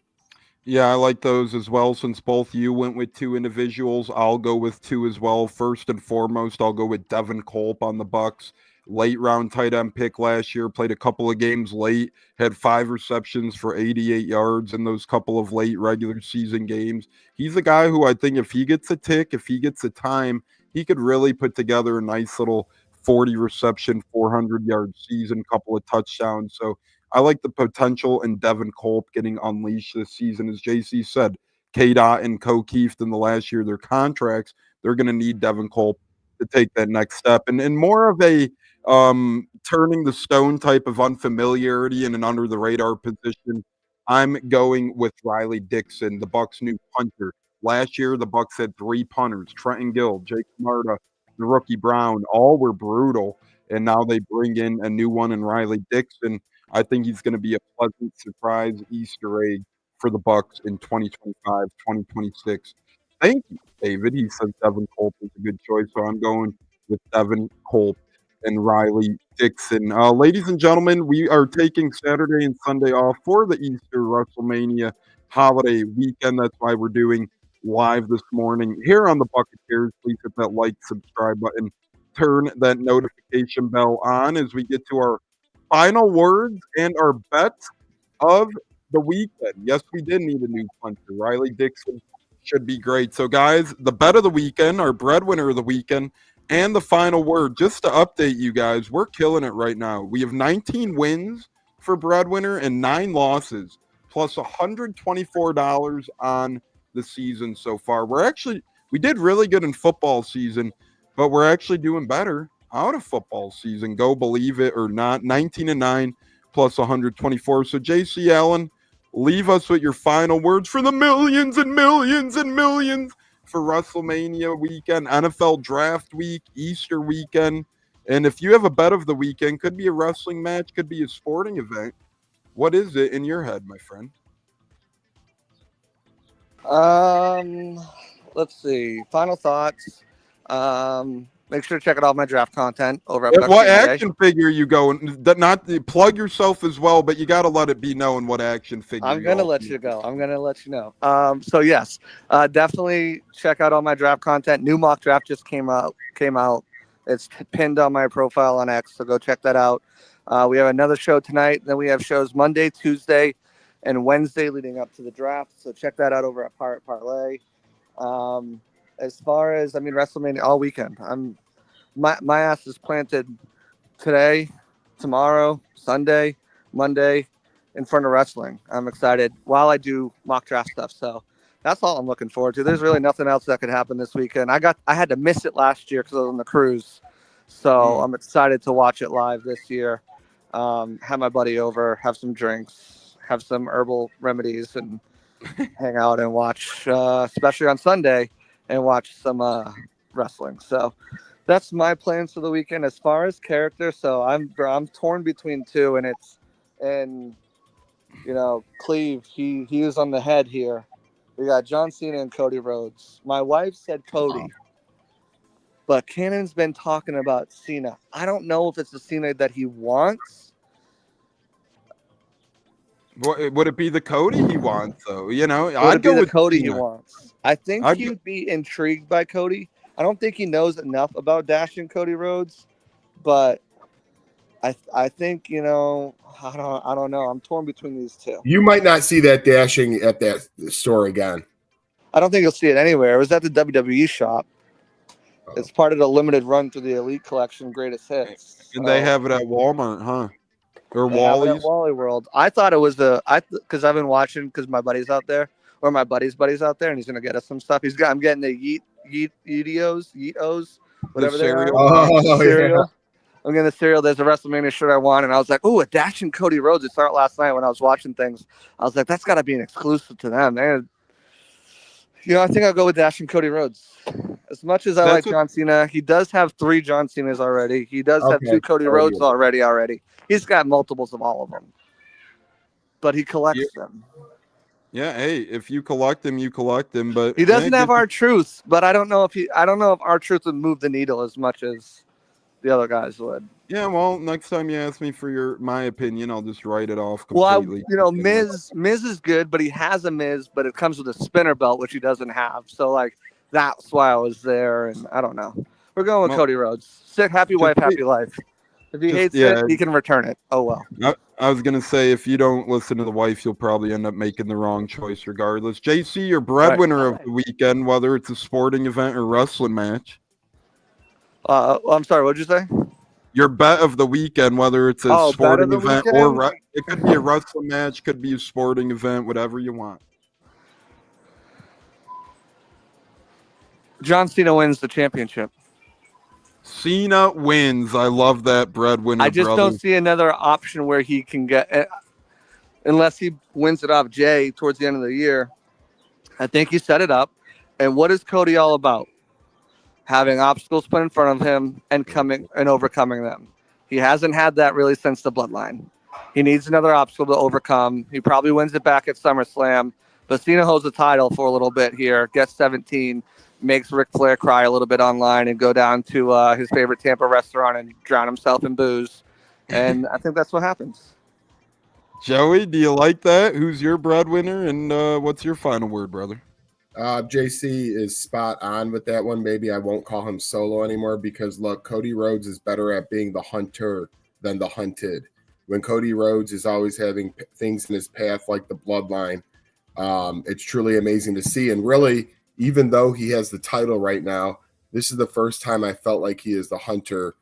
Yeah, I like those as well. Since both you went with 2 individuals, I'll go with 2 as well. First and foremost, I'll go with Devin Culp on the Bucs. Late round tight end pick last year, played a couple of games late, had 5 receptions for 88 yards in those couple of late regular season games. He's a guy who I think if he gets a tick, if he gets a time, he could really put together a nice little 40 reception, 400 yard season, couple of touchdowns. So I like the potential in Devin Culp getting unleashed this season. As JC said, K-Dot and Keith in the last year, their contracts, they're going to need Devin Culp to take that next step. And more of a turning the stone type of unfamiliarity in an under the radar position. I'm going with Riley Dixon, the Bucs' new punter. Last year, the Bucs had 3 punters: Trenton Gill, Jake Marta, the rookie Brown. All were brutal, and now they bring in a new one in Riley Dixon. I think he's going to be a pleasant surprise Easter egg for the Bucs in 2025, 2026. Thank you, David. He said Devin Culp is a good choice, so I'm going with Devin Culp and Riley Dixon. Ladies and gentlemen, we are taking Saturday and Sunday off for the Easter Wrestlemania holiday weekend. That's why we're doing live this morning here on the Buccateers. Please hit that like, subscribe button, turn that notification bell on as we get to our final words and our bets of the weekend. Yes, we did need a new punter. Riley Dixon should be great. So, guys, the bet of the weekend, our breadwinner of the weekend, And the final word, just to update you guys, we're killing it right now. We have 19 wins for breadwinner and 9 losses, plus $124 on the season so far. We did really good in football season, but we're actually doing better out of football season. Go believe it or not. 19-9 plus 124. So JC Allen, leave us with your final words for the millions and millions and millions for Wrestlemania weekend, NFL draft week, Easter weekend. And if you have a bet of the weekend, could be a wrestling match, could be a sporting event. What is it in your head, my friend? Let's see. Final thoughts. Make sure to check out all my draft content over at What Buccaneers. action figure you going? Not plug yourself as well, but you got to let it be known what action figure. I'm gonna let you go. I'm gonna let you know. So yes, definitely check out all my draft content. New mock draft just came out. It's pinned on my profile on X, so go check that out. We have another show tonight. Then we have shows Monday, Tuesday, and Wednesday leading up to the draft. So check that out over at Pirate Parlay. As far as WrestleMania all weekend. My ass is planted today, tomorrow, Sunday, Monday in front of wrestling. I'm excited while I do mock draft stuff. So that's all I'm looking forward to. There's really nothing else that could happen this weekend. I had to miss it last year because I was on the cruise. So I'm excited to watch it live this year. Have my buddy over, have some drinks, have some herbal remedies, and hang out and watch, especially on Sunday, and watch some wrestling. So that's my plans for the weekend as far as character. So I'm torn between two, and Cleve, he is on the head here. We got John Cena and Cody Rhodes. My wife said Cody, but Cannon's been talking about Cena. I don't know if it's the Cena that he wants. Would it be the Cody he wants, though? I'd go with the Cody Cena he wants. I think he'd be intrigued by Cody. I don't think he knows enough about dashing Cody Rhodes, but I think I don't know. I'm torn between these two. You might not see that dashing at that store again. I don't think you'll see it anywhere. It was at the WWE shop. It's part of the limited run through the Elite Collection Greatest Hits. And they have it at Walmart, huh? Or Wally's? At Wally World. I thought it was because I've been watching because my buddy's out there, or my buddy's out there, and he's gonna get us some stuff. I'm getting the Yeetos, whatever they are. Oh, cereal. Yeah. I'm getting the cereal. There's a WrestleMania shirt I want, and I was like, "Ooh, a Dash and Cody Rhodes." It started last night when I was watching things. I was like, "That's got to be an exclusive to them." And I think I'll go with Dash and Cody Rhodes. As much as I like John Cena, he does have 3 John Cenas already. He does have 2 Cody Rhodes already. He's got multiples of all of them, but he collects them. Yeah, hey, if you collect them, you collect them. But he doesn't have R-Truth. But I don't know if R-Truth would move the needle as much as the other guys would. Yeah, well, next time you ask me for my opinion, I'll just write it off completely. Well, Miz is good, but he has a Miz, but it comes with a spinner belt, which he doesn't have. So, that's why I was there, and I don't know. We're going with Cody Rhodes. Sick, happy wife, happy life. If he hates it, he can return it. Oh, well. I was going to say, if you don't listen to the wife, you'll probably end up making the wrong choice regardless. JC, your breadwinner of the weekend, whether it's a sporting event or wrestling match. I'm sorry, what did you say? Your bet of the weekend, whether it's a sporting event or it could be a wrestling match, could be a sporting event, whatever you want. John Cena wins the championship. Cena wins. I love that breadwinner. I just don't see another option where he can get, unless he wins it off Jay towards the end of the year. I think he set it up. And what is Cody all about? Having obstacles put in front of him and overcoming them. He hasn't had that really since the Bloodline. He needs another obstacle to overcome. He probably wins it back at SummerSlam. But Cena holds the title for a little bit here, gets 17, makes Ric Flair cry a little bit online and go down to his favorite Tampa restaurant and drown himself in booze. And I think that's what happens. Joey, do you like that? Who's your breadwinner? And what's your final word, brother? JC is spot on with that one. Maybe I won't call him Solo anymore because, look, Cody Rhodes is better at being the hunter than the hunted. When Cody Rhodes is always having things in his path like the Bloodline, it's truly amazing to see. And really, even though he has the title right now, this is the first time I felt like he is the hunter,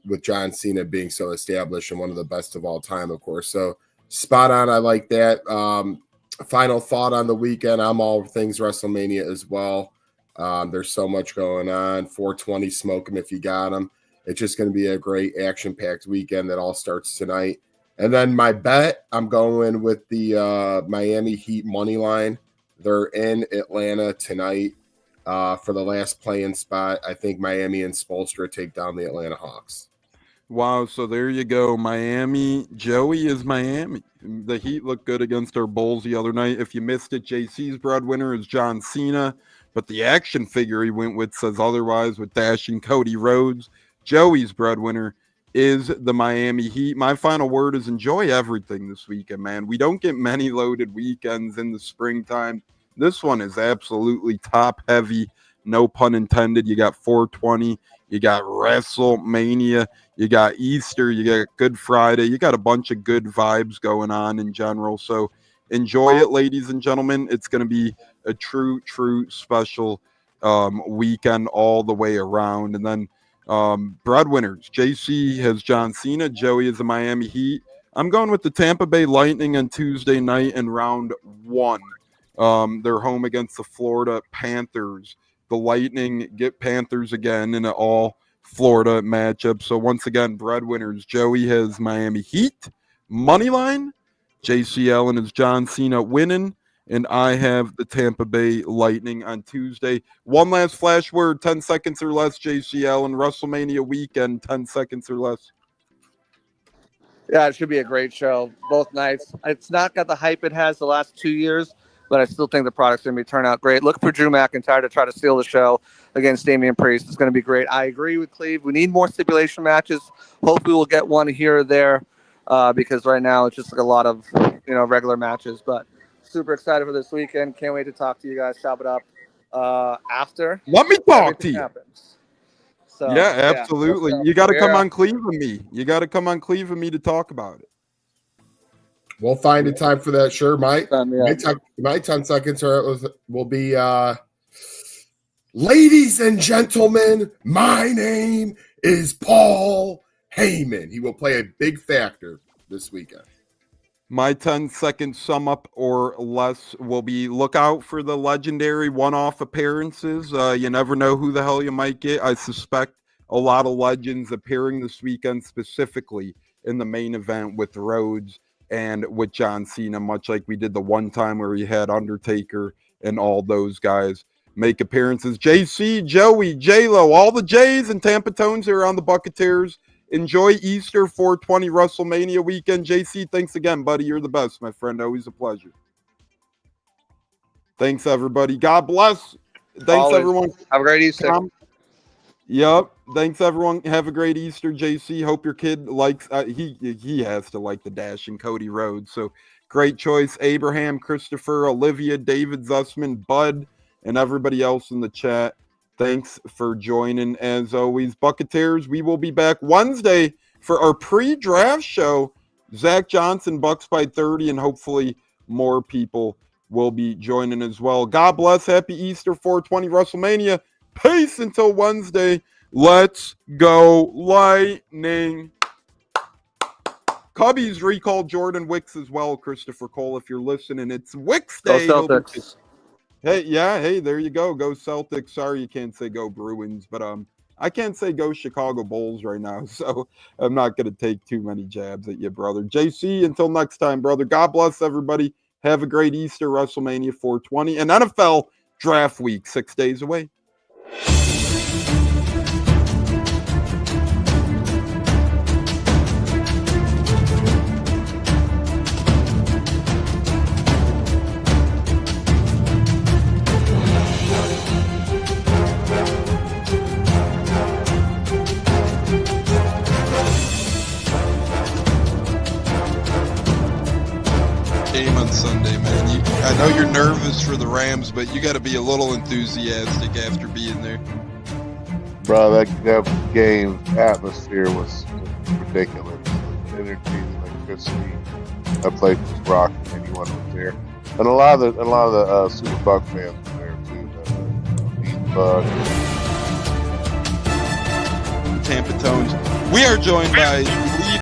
with John Cena being so established and one of the best of all time, of course. So spot on. I like that. Final thought on the weekend. I'm all things WrestleMania as well. There's so much going on. 420, smoke them if you got them. It's just going to be a great action-packed weekend that all starts tonight. And then my bet, I'm going with the Miami Heat money line. They're in Atlanta tonight for the last play-in spot. I think Miami and Spoelstra take down the Atlanta Hawks. Wow, so there you go. Miami. Joey is Miami. The Heat looked good against our Bulls the other night. If you missed it, JC's breadwinner is John Cena, but the action figure he went with says otherwise with dashing Cody Rhodes. Joey's breadwinner is the Miami Heat. My final word is enjoy everything this weekend, man. We don't get many loaded weekends in the springtime. This one is absolutely top heavy, no pun intended. You got 420, you got WrestleMania, you got Easter, you got Good Friday, you got a bunch of good vibes going on in general. So enjoy it, ladies and gentlemen. It's going to be a true special weekend all the way around. And then breadwinners, JC has John Cena, Joey is the Miami Heat. I'm going with the Tampa Bay Lightning on Tuesday night in round 1. They're home against the Florida Panthers. The Lightning get Panthers again in an all Florida matchup. So once again, breadwinners, Joey has Miami Heat money line, JC Allen is John Cena winning, and I have the Tampa Bay Lightning on Tuesday. One last flash word, 10 seconds or less, JC Allen, WrestleMania Weekend, 10 seconds or less. Yeah, it should be a great show both nights. It's not got the hype it has the last 2 years, but I still think the product's going to turn out great. Look for Drew McIntyre to try to steal the show against Damian Priest. It's going to be great. I agree with Cleve. We need more stipulation matches. Hopefully we'll get one here or there because right now it's just like a lot of regular matches. But super excited for this weekend. Can't wait to talk to you guys. Chop it up after. Let me talk to you. Happens. So, yeah, absolutely. You got to come on Cleve with me. You got to come on Cleve with me to talk about it. We'll find a time for that. Sure, Mike. My 10 seconds will be, ladies and gentlemen, my name is Paul Heyman. He will play a big factor this weekend. My 10-second sum up or less will be look out for the legendary one-off appearances. You never know who the hell you might get. I suspect a lot of legends appearing this weekend, specifically in the main event with Rhodes and with John Cena, much like we did the one time where we had Undertaker and all those guys make appearances. JC, Joey, J-Lo, all the J's and Tampa Tones are on the Buccateers. Enjoy Easter 420 WrestleMania weekend. JC, thanks again, buddy. You're the best, my friend. Always a pleasure. Thanks, everybody. God bless. Thanks, always. Everyone. Have a great Easter. Yep. Thanks, everyone. Have a great Easter, JC. Hope your kid likes, he has to like the dashing Cody Rhodes. So great choice. Abraham, Christopher, Olivia, David Zussman, Bud, and everybody else in the chat. Thanks for joining. As always, Buccateers, we will be back Wednesday for our pre-draft show. Zach Johnson, Bucks by 30, and hopefully more people will be joining as well. God bless. Happy Easter 420 WrestleMania. Peace until Wednesday. Let's go Lightning. Cubbies recalled Jordan Wicks as well, Christopher Cole, if you're listening. It's Wicks Day. Go Celtics. Hey, there you go. Go Celtics. Sorry you can't say go Bruins, but I can't say go Chicago Bulls right now, so I'm not going to take too many jabs at you, brother. JC, until next time, brother. God bless everybody. Have a great Easter, WrestleMania 420, and NFL Draft Week 6 days away. Game on Sunday, man. I know you're nervous for the Rams, but you got to be a little enthusiastic after being there. Bro, that game atmosphere was ridiculous. The energy, the electricity. That place was rocking. Anyone was there, and a lot of the Super Buck fans were there too. Bucks. Tampa Tones. We are joined by